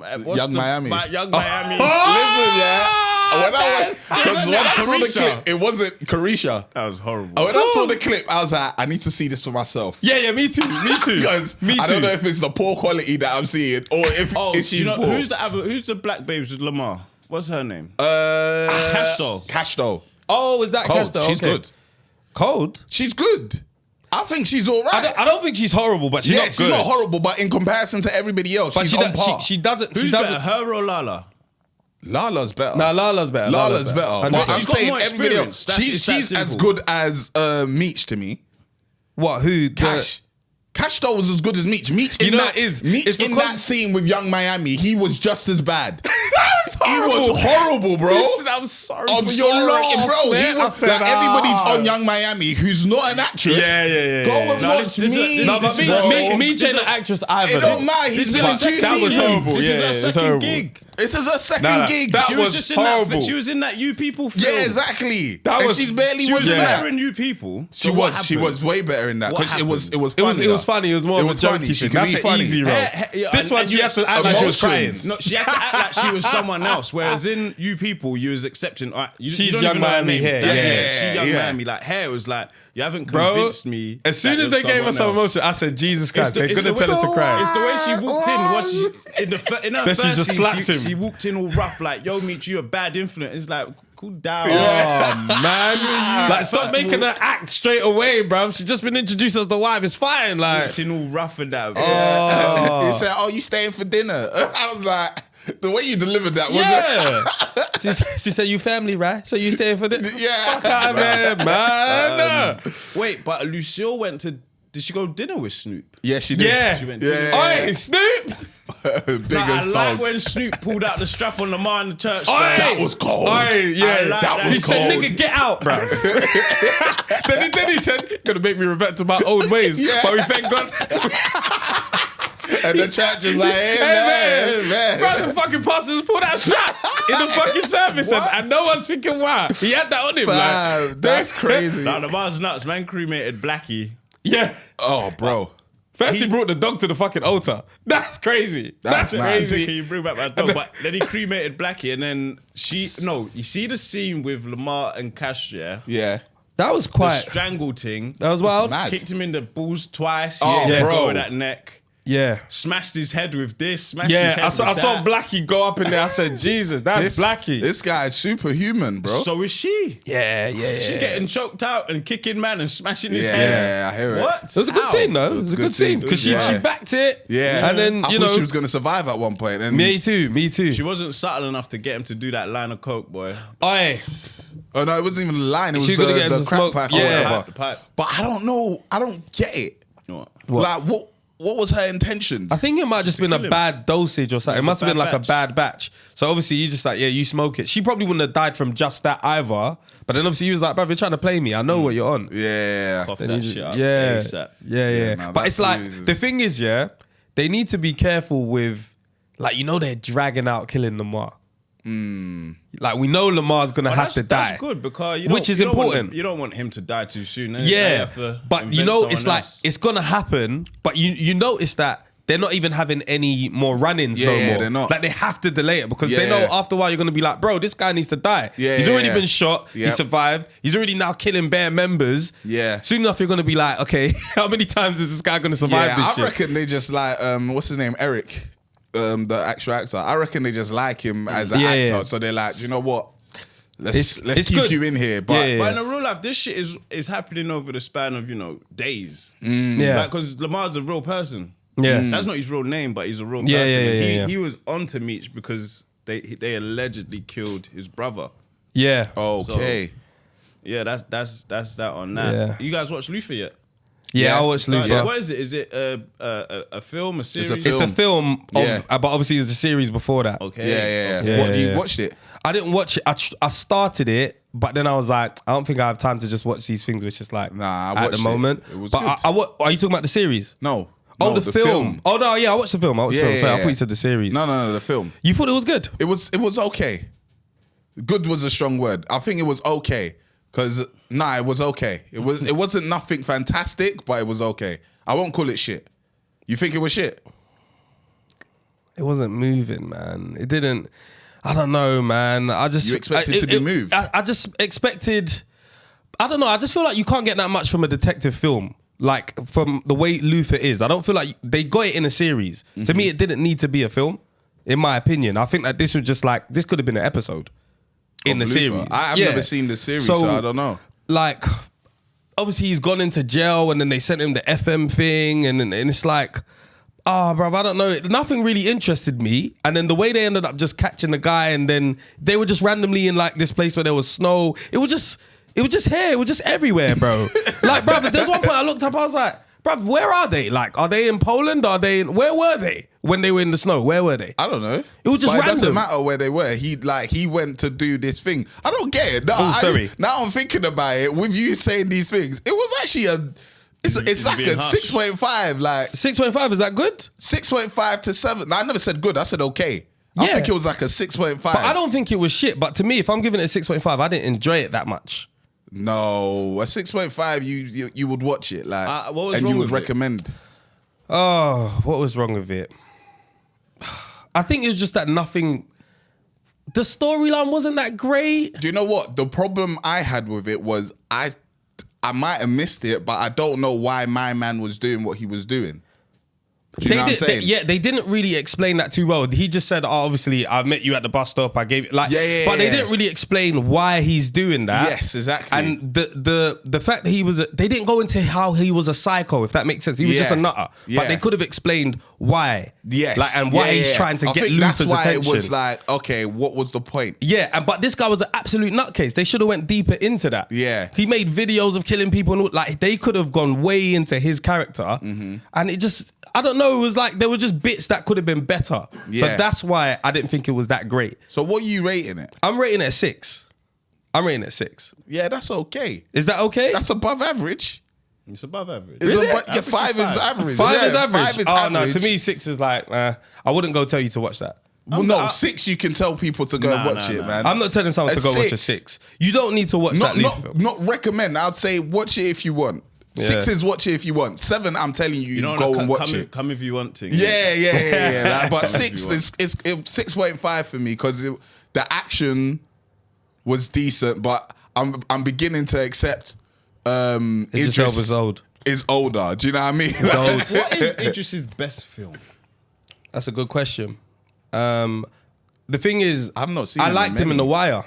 Miami. Young Miami. listen, yeah. When I because when I saw the Carisha. clip, it wasn't Carisha. That was horrible. When I saw the clip, I was like, I need to see this for myself. Yeah, me too. Because Me I too. don't know if it's the poor quality that I'm seeing or if, Oh, if she's you know, poor. who's the black babes with Lamar? What's her name? Cashdoll. Cashdoll. Oh, is that Cold. Kester? She's Okay. good. Cold? She's good. I think she's all right. I don't think she's horrible, but she's yeah, not she's good. not horrible, but in comparison to everybody else, But she's she, on par. she doesn't. Who's She better, doesn't. her or Lala? Lala's better. Nah, Lala's better. Lala's better. But 100%. I'm She's got saying more everybody experience. else. It's that She's as simple. good as Meech to me. What? Who? Cashdoll was as good as Meech. Meech in You know that it is. Meech It's in because- that scene with Young Miami, he was just as bad. That's He horrible. was horrible, bro. Listen, I'm sorry I'm for your sorry, loss, bro. man. He I was said, like everybody's ah. on Young Miami who's not an actress. Yeah. Go and No, watch this- me. No, but This is me this ain't is an actress either. It don't matter. He's This been is in her two that was seasons. horrible. This Yeah, is her it's second horrible. gig. This is her second Nah, gig. that She was was just in horrible. that. She was in that You People film. Yeah, exactly. That and was- she's barely She was in better that. in You People. She So what was. She happened? was way better in that What because it was happened? funny. It was funny. It was more It of a was funny. jokey She thing. could That's be an funny. easy role. Yeah, This one you have to act like she was crying. Emotions. No, she had to act like she was someone else. Whereas in You People, you was accepting. You She's don't Young even know her Miami name. hair. She's Young Yeah. Miami. Like hair was like you haven't Bro, convinced me. as soon that as they you're gave her some someone else. emotion, I said, Jesus Christ, It's the- they're it's going to the tell her to way- cry. It's the way she walked in. Was she in her Then she first just scene, slapped him. She walked in all rough, like, "Yo, Meech, you a bad influence." It's like, cool down. Oh, man. Like, stop making her act straight away, bruv. She's just been introduced as the wife. It's fine. Like, Walked in all rough and that. He said, "Oh, you staying for dinner?" I was like, the way you delivered that was yeah. she said, you family, right? So you staying for this? Yeah. Fuck out of here, man. Wait, but Lucille went to. Did she go dinner with Snoop? Yeah, she did. Yeah. She went Yeah. dinner. Oi, Snoop. Biggest I like dog. when Snoop pulled out the strap on Lamar in the church. That was cold. Yeah, I like that. He was said, cold. "Nigga, get out, bro." then he said, "Gonna make me revert to my old ways." Yeah. But we thank God. And the church is like, hey, man. Bro, the fucking pastors pulled that strap in the fucking service, and no one's thinking why. He had that on him. Fam, that's crazy. Nah, Lamar's nuts. Man cremated Blackie. Yeah. Oh, bro. First he brought the dog to the fucking altar. That's crazy. That's mad. Can crazy. you bring back my dog? But then he cremated Blackie, and then you see the scene with Lamar and Cash, yeah? Yeah. That was The quite. strangle thing. That was wild. mad. Kicked him in the balls twice. Oh, yeah, bro. go with that neck. Yeah. Smashed his head with this. Smashed his Yeah, head I saw with that. Blackie go up in there. I said, Jesus, that's Blackie. This guy is superhuman, bro. So is she. Yeah. She's getting choked out and kicking man and smashing his head. Yeah, I hear it. What? It was a good How? scene, though. It was a good scene because she backed it. Yeah. And then, I you thought know. she was going to survive at one point. And Me too. She wasn't subtle enough to get him to do that line of coke, boy. Aye. Oh, no, it wasn't even a line. It was She was gonna get him the to crack smoke. pipe or Yeah. whatever. The pipe. But I don't know. I don't get it. What? Like, what was her intentions? I think it might have just been a kill him. bad dosage or something. It must have been like a batch. bad batch. So obviously you just like, yeah, you smoke it. She probably wouldn't have died from just that either. But then obviously he was like, bruv, you're trying to play me. I know what you're on. Yeah. Cough Then that you shit just- up. yeah, ASAP. yeah. no, But that it's like, Jesus. the thing is, yeah, they need to be careful with, like, you know, they're dragging out killing Lamar. Like, we know Lamar's going to have to die. That's good because Which is important. You don't want him to die too soon. Yeah, but you know, it's like, it's going to happen. But you notice that they're not even having any more run-ins no more. They're not. Like, they have to delay it because they Yeah. know after a while you're going to be like, bro, this guy needs to die. He's already been shot. He Yep. survived. He's already now killing bare members. Yeah. Soon enough, you're going to be like, okay, how many times is this guy going to survive this I shit? reckon they just like, what's his name? Eric, the actual actor. I reckon they just like him as an actor. Yeah. So they're like, you know what? Let's It's keep good. you in here. But Yeah. But in the real life, this shit is happening over the span of days. Yeah. because Lamar's a real person. Yeah. That's not his real name, but he's a real Yeah, person. yeah, And yeah. He was onto Meech because they allegedly killed his brother. Yeah. okay. Yeah, that's that on that. Yeah. You guys watch Luther yet? Yeah, I watched Luther. What is it? Is it a film, a series? It's a film, Yeah. but obviously it was a series before that. Okay. Yeah. Okay. What, you yeah. watched it? I didn't watch it. I started it, but then I was like, I don't think I have time to just watch these things, which is like Nah, I at watched the it. moment. It was but good. are you talking about the series? No. Oh, No, the film. Oh no, yeah, I watched the film. I watched the film. Sorry, I thought you said the series. No, the film. You thought it was good? It was okay. Good was a strong word. I think it was okay. Cause it was okay. It wasn't nothing fantastic, but it was okay. I won't call it shit. You think it was shit? It wasn't moving, man. It didn't. I don't know, man. You expected to be moved? I just expected. I don't know. I just feel like you can't get that much from a detective film. Like from the way Luther is, I don't feel like they got it in a series. To me, it didn't need to be a film, in my opinion. I think that this was just like this could have been an episode in the Luther? series. I've Yeah. never seen the series, so I don't know. Like, obviously he's gone into jail, and then they sent him the FM thing, and it's like, bruv, I don't know. Nothing really interested me. And then the way they ended up just catching the guy, and then they were just randomly in like this place where there was snow. It was just hair. It was just everywhere, bro. Like, bruv, there's one point I looked up, I was like, bruv, where are they? Like, are they in Poland? Where were they when they were in the snow? Where were they? I don't know. It was just but It random. doesn't matter where they were. He went to do this thing. I don't get it. No, sorry. Now I'm thinking about it. With you saying these things, it was actually it's like being a harsh. 6.5. Like 6.5, is that good? 6.5 to 7. No, I never said good. I said okay. I Yeah. think it was like a 6.5. But I don't think it was shit. But to me, if I'm giving it a 6.5, I didn't enjoy it that much. No, a 6.5. You would watch it like, what was and wrong you would with it? recommend. Oh, what was wrong with it? I think it was just that nothing. The storyline wasn't that great. Do you know what the problem I had with it was? I might have missed it, but I don't know why my man was doing what he was doing. Do you know what I'm saying? They didn't really explain that too well. He just said, obviously, I met you at the bus stop. I gave but they didn't really explain why he's doing that. Yes, exactly. And the fact that they didn't go into how he was a psycho, if that makes sense. He was just a nutter. Yeah. But they could have explained why. Yes. Like, and why he's trying to I get think Luther's that's why attention. it was like, okay, what was the point? Yeah, but this guy was an absolute nutcase. They should have went deeper into that. Yeah. He made videos of killing people, and like they could have gone way into his character. Mm-hmm. And it just, I don't know. It was like there were just bits that could have been better. Yeah. So that's why I didn't think it was that great. So what are you rating it? I'm rating it a 6. I'm rating it a 6. Yeah, that's okay. Is that okay? That's above average. It's above average. It's it? Yeah, 5 is average. 5 Yeah, is average. 5 is oh no, average. to me 6 is like. I wouldn't go tell you to watch that. Well, no, 6 you can tell people to go and watch it, man. I'm not telling someone A to go watch a 6. 6. You don't need to watch that leaf film. Not recommend. I'd say watch it if you want. Yeah. 6 is watch it if you want. 7, I'm telling you, You know, go like, and watch it. Come if you want to. Yeah. Like, but Come if 6 you want. is 6.5 for me because the action was decent, but I'm beginning to accept Idris Elba's old. is older. Do you know what I mean? old. What is Idris's best film? That's a good question. The thing is, I've not seen I him liked in him in The many. Wire,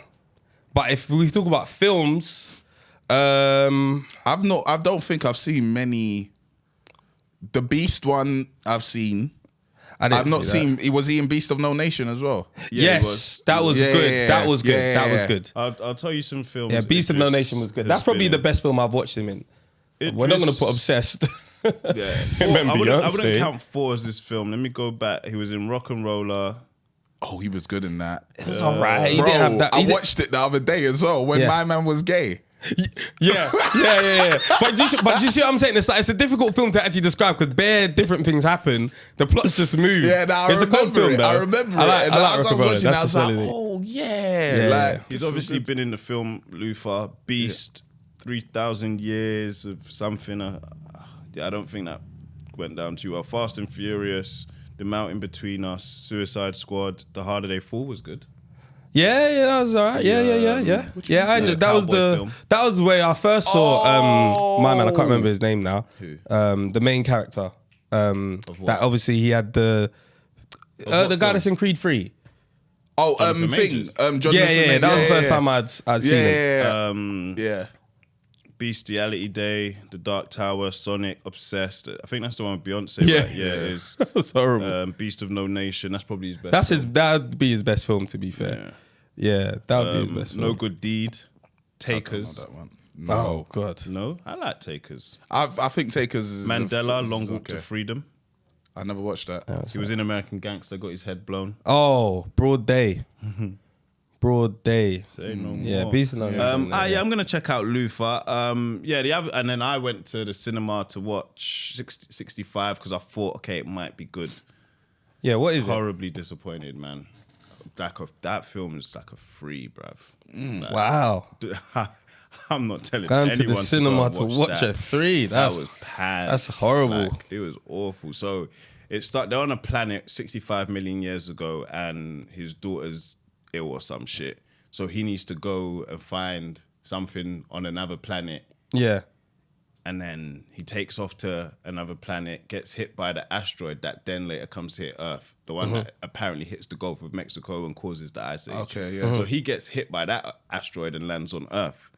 but if we talk about films, I don't think I've seen many. The Beast one I've seen. I've not seen. Was he in Beast of No Nation as well? Yeah, he Yes, that was Yeah, good. yeah, That was good. yeah, That was yeah. good. I'll tell you some films. Yeah, Beast of No Idris Nation was good. has That's probably been the in. best film I've watched him in. We're not going to put Obsessed. Yeah. Remember I Beyonce. wouldn't count 4 as this film. Let me go back. He was in Rock and Roller. Oh, he was good in that. It was alright. He Bro, didn't have that. I watched it the other day as well when Yeah. my man was gay. Yeah. But do you see what I'm saying? It's like, it's a difficult film to actually describe because bare different things happen. The plots just move. Yeah, nah, I It's a cult remember film, it. though. I remember it. I like And as I Rock and was Roller. watching, I That's was a like, solid thing. oh Yeah. yeah. He's obviously been in the film Luther, Beast, 3,000 Years of something. I don't think that went down too well. Fast and Furious, The Mountain Between Us, Suicide Squad, The Harder They Fall was good. Yeah, that was alright. Yeah. Which Yeah, one's the that was cowboy film? that was where I first saw my man. I can't remember his name now. Who? The main character. what? That obviously he had the what guy film? that's in Creed 3. Oh, Jonathan thing. Majors. John Yeah. That was the first time I'd seen him. Yeah. Bestiality Day, The Dark Tower, Sonic, Obsessed. I think that's the one with Beyonce. Yeah. Right? Yeah, it is. That was horrible. Beast of No Nation. That's probably his best. That'd be his best film, to be fair. Yeah, that would be his best film. No Good Deed, Takers. That one. No. Oh god. No, I like Takers. I think Takers is Mandela, Long Walk to okay. Freedom. I never watched that. He was in American Gangster, got his head blown. Oh, Broad Day. Broad Day. Say no more. Yeah, Beast of No Nation. Yeah, I'm gonna check out Luther. And then I went to the cinema to watch 65 because I thought, okay, it might be good. Yeah, what is it? Horribly disappointed, man. That film is like a 3, bruv. Like, Wow. I'm not telling Going anyone to the cinema to go watch that. a 3. That was bad. that's horrible. Like, it was awful. So they're on a planet 65 million years ago, and his daughter's ill or some shit. So he needs to go and find something on another planet. Yeah. And then he takes off to another planet, gets hit by the asteroid that then later comes to hit Earth. The one that apparently hits the Gulf of Mexico and causes the Ice Age. Okay, yeah. So he gets hit by that asteroid and lands on Earth,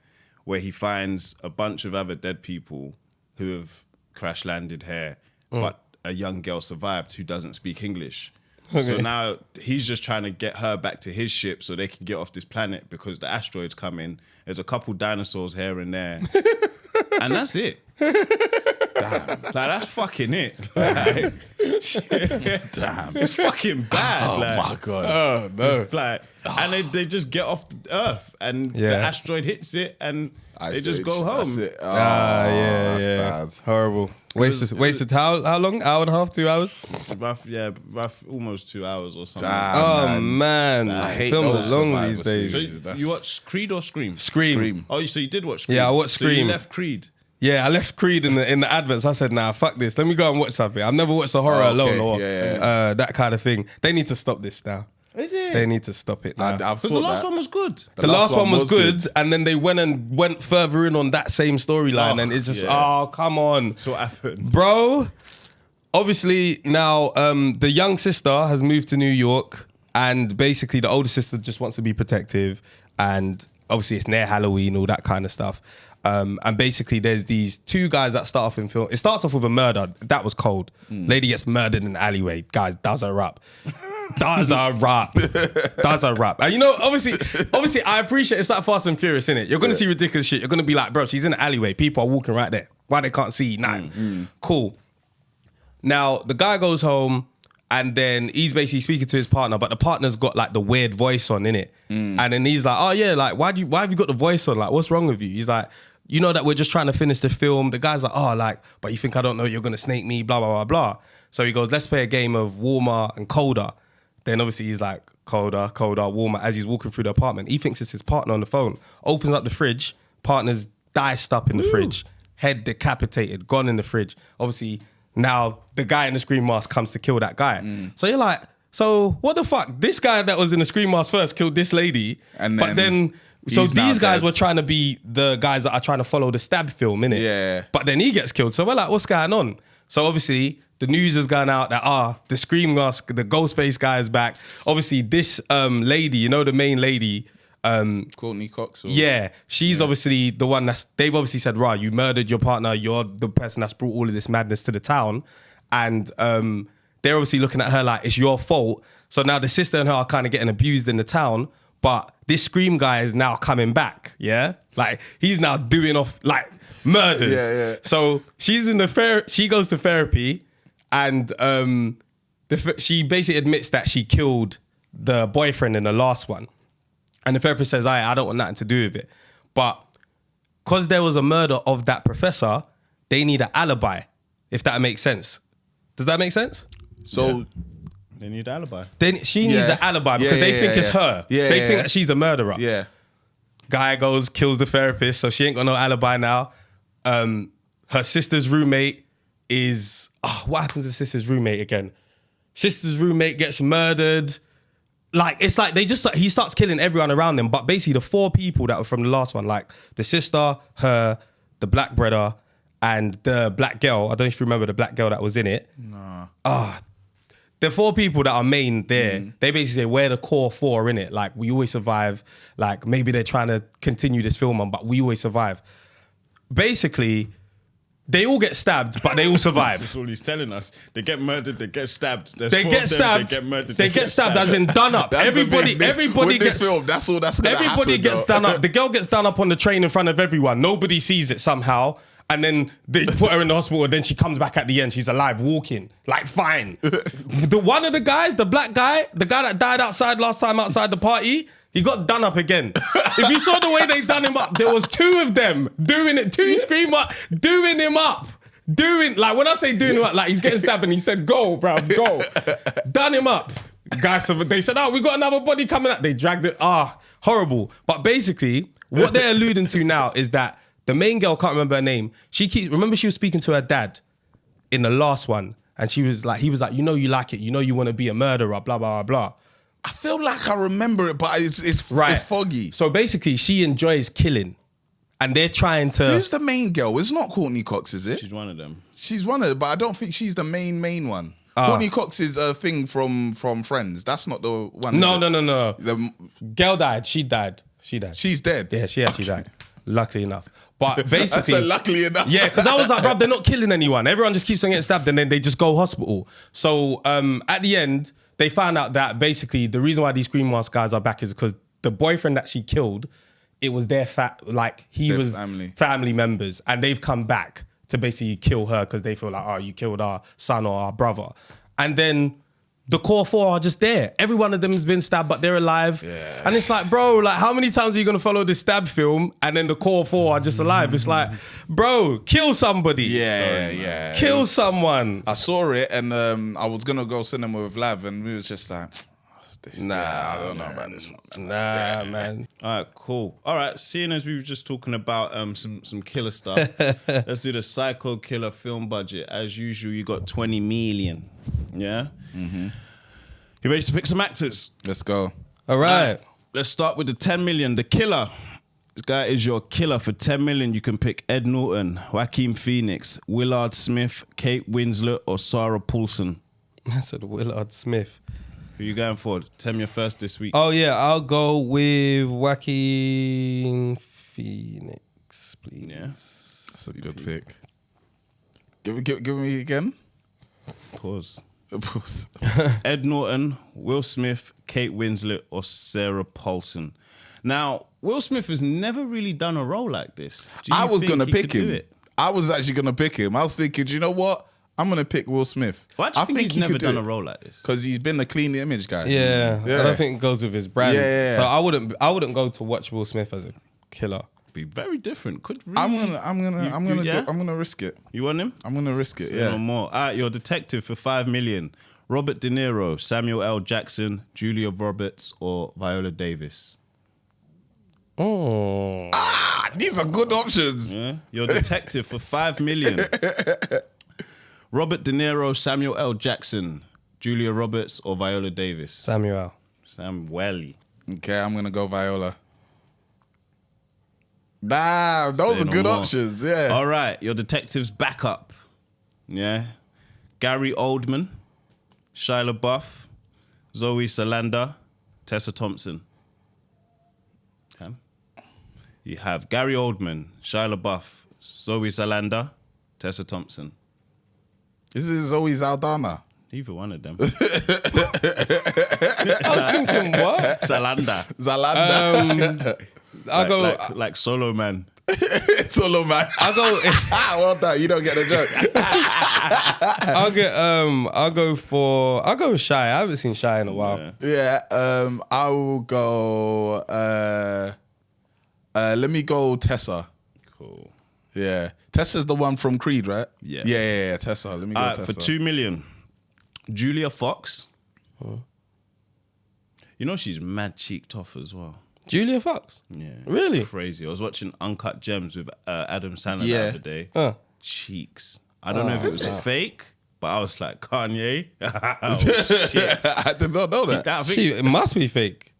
where he finds a bunch of other dead people who have crash landed here, but a young girl survived who doesn't speak English. So Okay. now he's just trying to get her back to his ship so they can get off this planet because the asteroid's coming. There's a couple dinosaurs here and there. And that's it. Damn. Like, that's fucking it. Like, Damn. it's fucking bad. Oh like, my god. Oh no. it's like, and they just get off the Earth and the Yeah. asteroid hits it and Ice they just Age, go home. That's it. Oh, yeah. that's bad. Horrible. Wasted how long? Hour and a half, 2 hours? Rough, almost 2 hours or something. Damn. Oh man. I hate Film those is long survivor these days. So series. That's- you watch Creed or Scream? Scream. Oh, so you did watch Scream? Yeah, I watched So you Scream. left Creed. Yeah, I left Creed in the adverts. I said, nah, fuck this. Let me go and watch something. I've never watched a horror Oh, okay. alone or Yeah. that kind of thing. They need to stop this now. Is it? They need to stop it now. I've Because thought the last that. one was good. The last one was good, and then they went further in on that same storyline, Oh, and it's just, yeah. oh, come on. So what happened? Bro, obviously now the young sister has moved to New York, and basically the older sister just wants to be protective, and obviously it's near Halloween, all that kind of stuff. And basically there's these two guys that start off in film. It starts off with a murder. That was cold. Lady gets murdered in an alleyway. Guys, does her up. Does a rap. Does a rap. And you know, obviously I appreciate it's like Fast and Furious, innit? You're gonna see ridiculous shit. You're gonna be like, bro, she's in an alleyway. People are walking right there. Why they can't see? Nah. Cool. Now, the guy goes home and then he's basically speaking to his partner, but the partner's got like the weird voice on, innit? And then he's like, oh yeah, like, why have you got the voice on? Like, what's wrong with you? He's like, you know that we're just trying to finish the film. The guy's like, oh, like, but you think I don't know you're going to snake me, blah, blah, blah, blah. So he goes, let's play a game of warmer and colder. Then obviously he's like, colder, warmer, as he's walking through the apartment. He thinks it's his partner on the phone. Opens up the fridge, partner's diced up in the fridge, head decapitated, gone in the fridge. Obviously, now the guy in the scream mask comes to kill that guy. So you're like, so what the fuck? This guy that was in the scream mask first killed this lady. And but then so he's these now guys dead. were trying to be the guys that are trying to follow the stab film, innit? Yeah. But then he gets killed. So we're like, what's going on? So obviously the news has gone out that the scream mask, the Ghostface guy is back. Obviously this lady, you know, the main lady, Courtney Cox. yeah, she's obviously the one they've obviously said, right, you murdered your partner, you're the person that's brought all of this madness to the town. And they're obviously looking at her like it's your fault. So now the sister and her are kind of getting abused in the town, but this Scream guy is now coming back, yeah? Like, he's now doing off, like, murders. Yeah. So she's in she goes to therapy, and she basically admits that she killed the boyfriend in the last one. And the therapist says, I don't want nothing to do with it. But because there was a murder of that professor, they need an alibi, if that makes sense. Does that make sense? So They need an alibi. Then she needs an alibi because they think it's her. They think that she's the murderer. Yeah. Guy goes, kills the therapist, so she ain't got no alibi now. Her sister's roommate is... what happens to sister's roommate again? Sister's roommate gets murdered. Like, it's like he starts killing everyone around them, but basically the 4 people that were from the last one, like the sister, her, the black brother, and the black girl. I don't know if you remember the black girl that was in it. No. The 4 people that are main there, they basically say, we're the core 4 in it. Like, we always survive. Like, maybe they're trying to continue this film on, but we always survive. Basically, they all get stabbed, but they all survive. That's all he's telling us. They get murdered, they get stabbed. They get stabbed. They get murdered. They get stabbed as in done up. Everybody gets film. That's all that's gonna everybody happen, gets though. done up. The girl gets done up on the train in front of everyone. Nobody sees it somehow. And then they put her in the hospital, and then she comes back at the end. She's alive, walking. Like, fine. One of the guys, the black guy, the guy that died outside last time outside the party, he got done up again. If you saw the way they done him up, there was 2 of them doing it. 2 scream up, doing him up. Like, when I say doing him up, like, he's getting stabbed and he said, go, bruv, go. Done him up. Guys, they said, we got another body coming up. They dragged it. Horrible. But basically, what they're alluding to now is that the main girl, can't remember her name. Remember she was speaking to her dad in the last one, and he was like, you know you like it, you know you want to be a murderer, blah, blah, blah, blah. I feel like I remember it, but it's foggy. So basically, she enjoys killing, and they're trying to... Who's the main girl? It's not Courtney Cox, is it? She's one of them. She's one of them, but I don't think she's the main one. Courtney Cox is a thing from Friends. That's not the one. No. The Girl died. She died. She's dead. Yeah, she actually died. Luckily enough. But basically... I said luckily enough. Yeah, because I was like, bro, they're not killing anyone. Everyone just keeps on getting stabbed and then they just go hospital. So at the end, they found out that basically the reason why these Scream Mask guys are back is because the boyfriend that she killed, it was their family members, and they've come back to basically kill her because they feel like, you killed our son or our brother. And then the core 4 are just there. Every one of them has been stabbed, but they're alive. Yeah. And it's like, bro, like, how many times are you going to follow this stab film and then the core 4 are just alive? It's like, bro, kill somebody. Yeah. Kill someone. I saw it, and I was going to go cinema with Lav, and we was just like... I don't know about this one. Nah, man. All right, cool. All right, seeing as we were just talking about some killer stuff, let's do the Psycho Killer film budget. As usual, you got 20 million. Yeah? Mm-hmm. You ready to pick some actors? Let's go. All right. Let's start with the 10 million. The killer. This guy is your killer. For 10 million, you can pick Ed Norton, Joaquin Phoenix, Willard Smith, Kate Winslet, or Sarah Paulson. I said Willard Smith. Who are you going for? Tell me your first this week. Oh, yeah. I'll go with Joaquin Phoenix, please. Yeah. That's a good pick. Give me again. Pause. Ed Norton, Will Smith, Kate Winslet, or Sarah Paulson. Now, Will Smith has never really done a role like this. I was going to pick him. I was actually going to pick him. I was thinking, you know what? I'm gonna pick Will Smith. Why do you think he's he never could do done it. a role like this? Because he's been the clean image guy. Yeah, I don't think it goes with his brand. Yeah. So I wouldn't go to watch Will Smith as a killer. Be very different. Could really. I'm gonna risk it. You want him? I'm gonna risk it. Say Yeah. no more. All right, your detective for $5 million. Robert De Niro, Samuel L. Jackson, Julia Roberts, or Viola Davis. Oh, These are good options. Yeah. Your detective for $5 million. Robert De Niro, Samuel L. Jackson, Julia Roberts, or Viola Davis. Samuel. Sam Welly. Okay, I'm gonna go Viola. Nah, those Say are no good more. options. Yeah. All right, your detective's backup. Yeah. Gary Oldman, Shia LaBeouf, Zoe Saldana, Tessa Thompson. Okay. You have Gary Oldman, Shia LaBeouf, Zoe Saldana, Tessa Thompson. This is Zoe Saldana. Either one of them. I was thinking what? Salanda. Zalanda. I'll go. Like Solo Man. Solo man. I'll go. Well done. You don't get the joke. I'll go with Shy. I haven't seen Shy in a while. Yeah. Yeah. I will go. Let me go Tessa. Cool. Yeah. Tessa's the one from Creed, right? Yeah. Yeah. Tessa. Let me go All right, Tessa. for $2 million. Julia Fox. You know she's mad cheeked off as well. Julia Fox. Yeah. Really? Crazy. I was watching Uncut Gems with Adam Sandler Yeah. the other day. Cheeks. I don't know if it was fake, but I was like, Kanye. Oh, shit. I did not know that. I think It must be fake.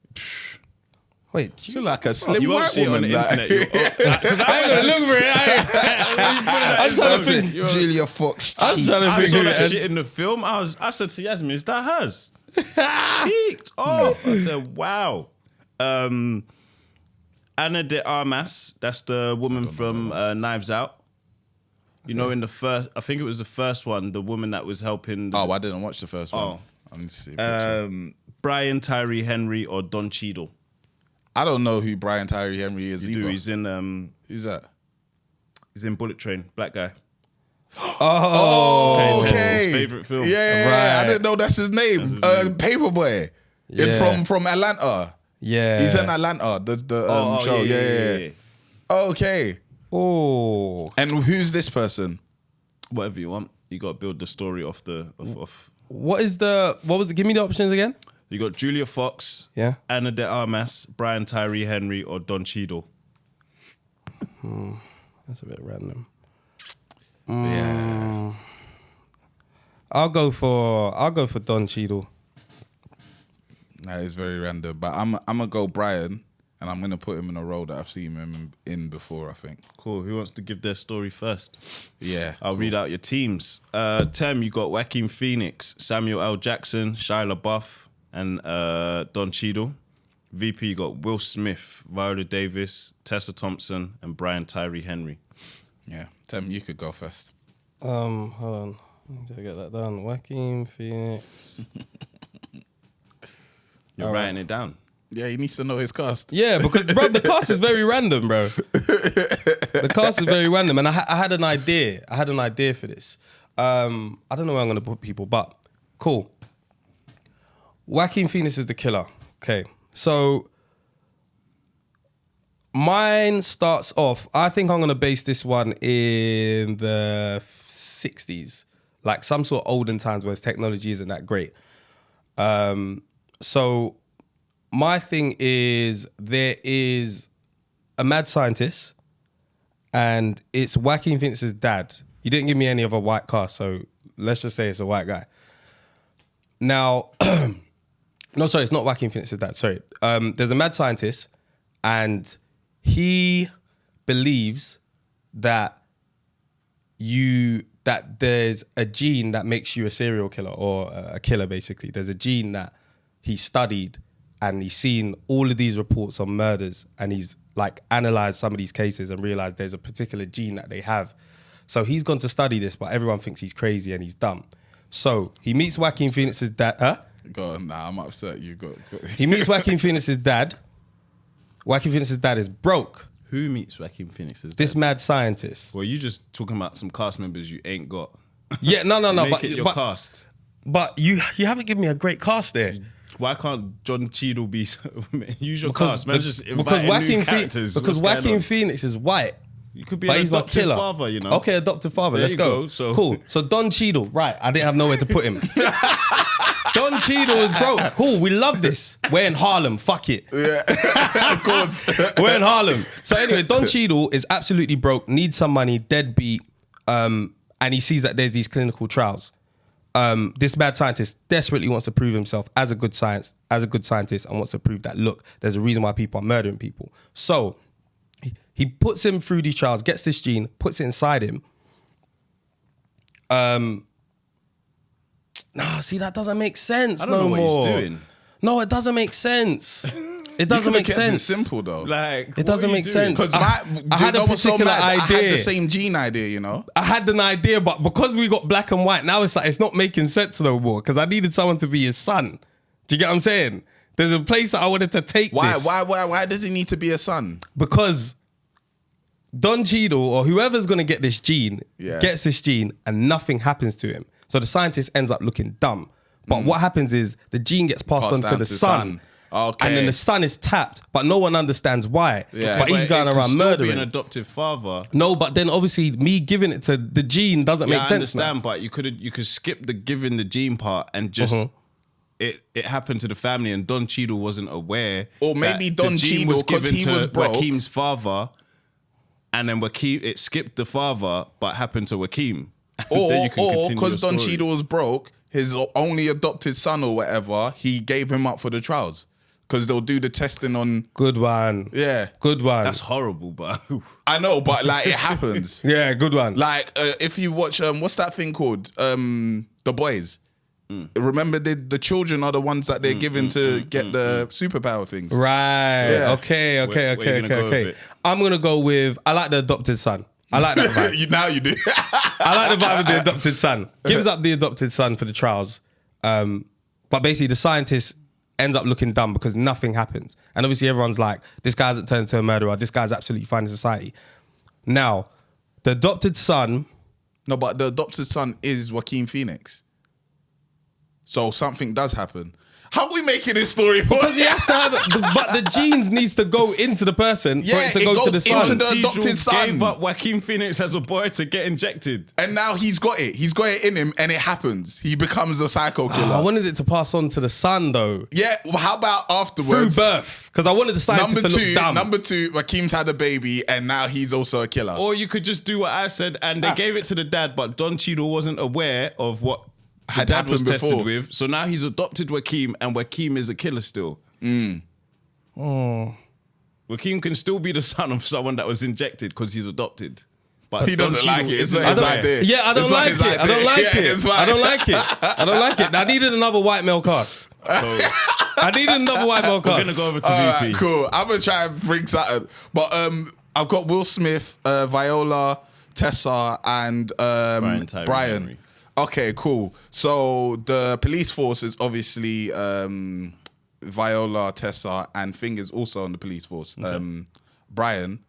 Wait, She's like a slim you won't white see it on woman. the like- internet. I ain't gonna look for it. I'm trying to think. Julia Fox. I'm trying to I think saw who it that is. shit in the film. I said to Yasmin, is that hers? Cheeked off. I said, wow. Ana de Armas, that's the woman from Knives Out. You know, in the first, I think it was the first one, the woman that was helping. Oh, I didn't watch the first one. Oh. I need to see a picture. Brian Tyree Henry or Don Cheadle. I don't know who Brian Tyree Henry is You either. do. He's in Who's that? Bullet Train. Black guy. Oh, His okay. favorite film. Yeah, I Right. didn't know that's his name. Paperboy. Yeah. From Atlanta. Yeah. He's in Atlanta. The show. Yeah. Okay. Oh. And who's this person? Whatever you want. You got to build the story off the off. What was it? Give me the options again. You got Julia Fox, Yeah. Ana de Armas, Brian Tyree Henry, or Don Cheadle. That's a bit random. Yeah. I'll go for Don Cheadle. That is very random. But I'm gonna go Brian, and I'm gonna put him in a role that I've seen him in before, I think. Cool. Who wants to give their story first? Yeah. I'll read out your teams. Tem, you got Joaquin Phoenix, Samuel L. Jackson, Shia LaBeouf, and Don Cheadle. VP, you got Will Smith, Viola Davis, Tessa Thompson, and Brian Tyree Henry. Yeah. Tem, you could go first. Hold on. Did I get that down? Joaquin Phoenix. You're writing it down. Yeah, he needs to know his cast. Yeah, because bro, the cast is very random, bro. The cast is very random, and I had an idea. I had an idea for this. I don't know where I'm gonna put people, but cool. Joaquin Phoenix is the killer. Okay, so mine starts off. I think I'm gonna base this one in the 60s, like some sort of olden times where technology isn't that great. So my thing is there is a mad scientist and it's Joaquin Phoenix's dad. You didn't give me any other white cast, so let's just say it's a white guy. Now, no, sorry, it's not Joaquin Phoenix's dad, sorry. There's a mad scientist and he believes that there's a gene that makes you a serial killer or a killer, basically. There's a gene that he studied and he's seen all of these reports on murders and he's like analyzed some of these cases and realized there's a particular gene that they have. So he's gone to study this, but everyone thinks he's crazy and he's dumb. So he meets Joaquin Phoenix's dad. Huh? Go on, nah, I'm upset. You got. He meets Joaquin Phoenix's dad. Joaquin Phoenix's dad is broke. Who meets Joaquin Phoenix's This dad? mad scientist. Well, you just talking about some cast members you ain't got. Yeah, no. Make it your cast. But you haven't given me a great cast there. Why can't John Cheadle be use your Because cast? Man, just because inviting Joaquin new characters. because What's going Joaquin on? Phoenix is white. You could be But an he's my adopted killer. father, you know. Okay, adopted father. There Let's you go. go, so- Cool. So Don Cheadle, right? I didn't have nowhere to put him. Don Cheadle is broke. Cool. We love this. We're in Harlem. Fuck it. Yeah, of course. We're in Harlem. So anyway, Don Cheadle is absolutely broke, needs some money, deadbeat, and he sees that there's these clinical trials. This mad scientist desperately wants to prove himself as a good scientist, and wants to prove that, look, there's a reason why people are murdering people. So he puts him through these trials, gets this gene, puts it inside him. See, that doesn't make sense. I don't know what more. he's doing. No, it doesn't make sense. It doesn't make Kept it sense. simple though. Like, It doesn't make sense. Because I had a particular I had idea. the same gene idea, you know. I had an idea, but because we got black and white, now it's like it's not making sense no more. Because I needed someone to be his son. Do you get what I'm saying? There's a place that I wanted to take this. Why does he need to be a son? Because Don Cheadle or whoever's gonna get this gene gets this gene and nothing happens to him. So the scientist ends up looking dumb. But what happens is the gene gets passed on to down the son. Okay. And then the son is tapped, but no one understands why. Yeah. But he's going around Be murdering. an adoptive father. No, but then obviously me giving it to the gene doesn't make I sense. understand, now. but you could skip the giving the gene part and just it happened to the family, and Don Cheadle wasn't aware. Or maybe that the Don gene Cheadle, 'cause given he to was broke. Joaquim's father, and then it skipped the father, but happened to Joaquim. Or Then you can continue because the Don story. Cheadle was broke, his only adopted son or whatever, he gave him up for the trials. Because they'll do the testing on. Good one. Yeah. Good one. That's horrible, but I know, but like it happens. Yeah, good one. Like if you watch what's that thing called? The Boys. Remember the children are the ones that they're given to get the superpower things. Right. Yeah. Okay. Where you gonna go with it? I'm gonna go with I like the adopted son. I like that vibe. Now you do. I like the vibe of the adopted son. Gives up the adopted son for the trials. But basically the scientist ends up looking dumb because nothing happens. And obviously everyone's like, this guy hasn't turned into a murderer. This guy's absolutely fine in society. Now, the adopted son... No, but the adopted son is Joaquin Phoenix. So something does happen. How are we making this story? Because he has to have... but the genes needs to go into the person for it to go to the goes into son. the adopted son. Gave up Joaquin Phoenix as a boy to get injected. And now he's got it. He's got it in him and it happens. He becomes a psycho killer. I wanted it to pass on to the son though. Yeah, well, how about Through afterwards? birth. Because I wanted the scientist to look dumb. Number two, Joaquin's had a baby and now he's also a killer. Or you could just do what I said, and they gave it to the dad, but Don Cheadle wasn't aware of what the Had dad was happened tested before. with. So now he's adopted Joaquin, and Joaquin is a killer still. Joaquin can still be the son of someone that was injected because he's adopted. But He Don doesn't Cheadle like it. It's isn't not his aware. idea. Yeah, I don't It's not like his it. I idea. don't like Yeah, it. it's fine. I don't like it. I don't like it. I needed another white male cast. I needed another white male We're cast. gonna go over to All VP. right, cool. I'm gonna try and bring something. But I've got Will Smith, Viola, Tessa, and Tyree Brian. Henry. Okay, cool. So the police force is obviously Viola, Tessa, and Fingers also on the police force. Brian.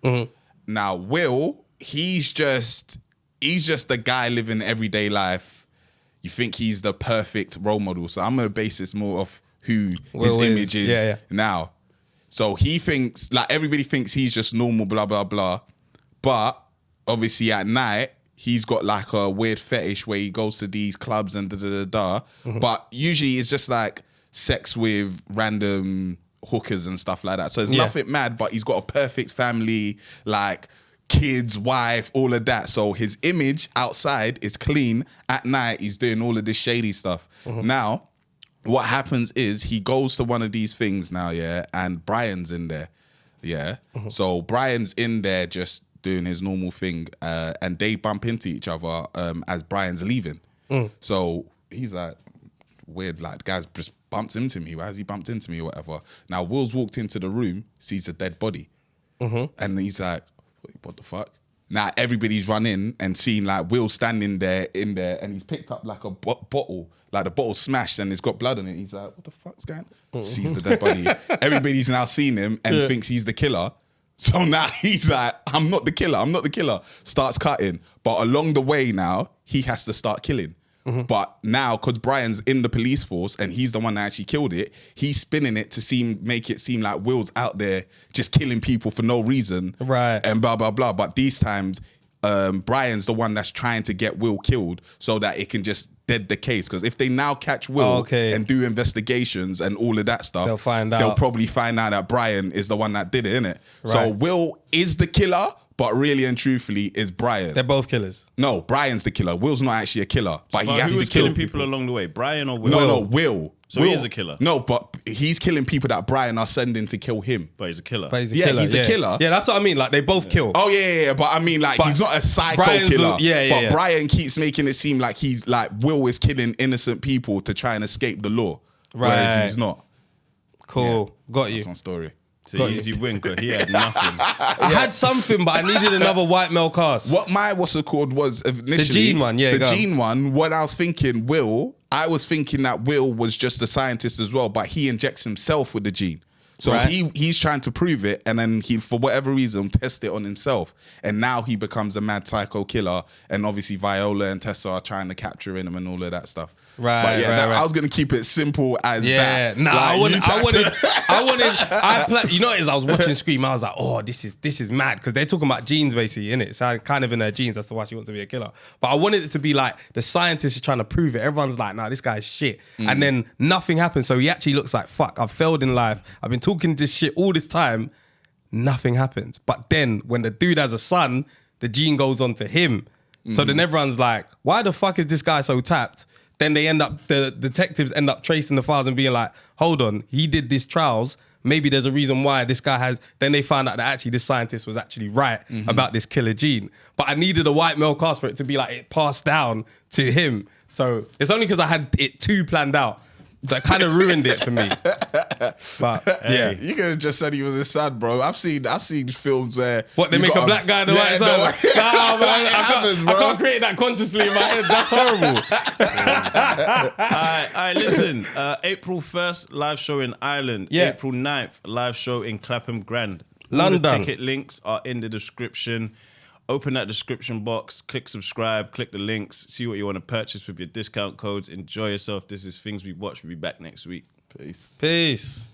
Now Will, he's just the guy living everyday life. You think he's the perfect role model. So I'm gonna base this more off who his Will is. image is Yeah. now. So he thinks, like everybody thinks he's just normal, blah, blah, blah. But obviously at night, he's got like a weird fetish where he goes to these clubs and da-da-da-da. But usually it's just like sex with random hookers and stuff like that. So it's nothing mad, but he's got a perfect family, like kids, wife, all of that. So his image outside is clean. At night, he's doing all of this shady stuff. Now, what happens is he goes to one of these things now, and Brian's in there, So Brian's in there just doing his normal thing, and they bump into each other as Brian's leaving. So he's like, weird, like the guy just bumps into me. Why has he bumped into me or whatever? Now Will's walked into the room, sees a dead body, and he's like, what the fuck? Now everybody's run in and seen like Will standing there in there, and he's picked up like a bottle. Like the bottle's smashed and it's got blood on it. He's like, what the fuck's going on? Sees the dead body. Everybody's now seen him and thinks he's the killer. So now he's like, I'm not the killer. Starts cutting. But along the way now, he has to start killing. But now, because Brian's in the police force and he's the one that actually killed it, he's spinning it to make it seem like Will's out there just killing people for no reason. Right. And blah, blah, blah. But these times, Brian's the one that's trying to get Will killed so that it can just dead the case. Because if they now catch Will and do investigations and all of that stuff, they'll probably find out that Brian is the one that did it, innit? Right. So Will is the killer, but really and truthfully is Brian. They're both killers. No, Brian's the killer. Will's not actually a killer, but he has who to was kill killing people along the way? Brian or Will? No, Will. So he is a killer. No, but he's killing people that Brian are sending to kill him. But he's a killer. He's a killer. Yeah, that's what I mean. Like, they both kill. Oh, yeah. But I mean, like, he's not a psycho killer. But Brian keeps making it seem like he's like Will is killing innocent people to try and escape the law. Right. Whereas he's not. Cool. Got you. That's my story. It's an easy win because he had nothing. I had something, but I needed another white male cast. What my what's it called was initially the Gene one. Yeah, the Gene one. What I was thinking, I was thinking that Will was just a scientist as well, but he injects himself with the gene. So he's trying to prove it, and then he, for whatever reason, test it on himself, and now he becomes a mad psycho killer. And obviously, Viola and Tessa are trying to capture him and all of that stuff. Right, but yeah, right. I was gonna keep it simple as that. Nah, like, I wanted. You know, as I was watching Scream, I was like, oh, this is mad because they're talking about genes basically, innit? So kind of in her genes, that's why she wants to be a killer. But I wanted it to be like the scientists are trying to prove it. Everyone's like, nah, this guy's shit, and then nothing happens. So he actually looks like, fuck, I've failed in life. I've been talking this shit all this time, nothing happens. But then when the dude has a son, the gene goes on to him. So then everyone's like, why the fuck is this guy so tapped? Then the detectives end up tracing the files and being like, hold on, he did these trials. Maybe there's a reason why this guy has. Then they found out that actually this scientist was actually right about this killer gene. But I needed a white male cast for it to be like, it passed down to him. So it's only because I had it too planned out. So it kind of ruined it for me. But yeah, you could have just said he was his son, bro. I've seen films where they make a black guy the white son. Nah, man, I can't create that consciously in my head. That's horrible. All right, listen. April 1st, live show in Ireland. Yeah. April 9th, live show in Clapham Grand. London. All the ticket links are in the description. Open that description box, click subscribe, click the links, see what you want to purchase with your discount codes. Enjoy yourself. This is Things We Watch. We'll be back next week. Peace. Peace.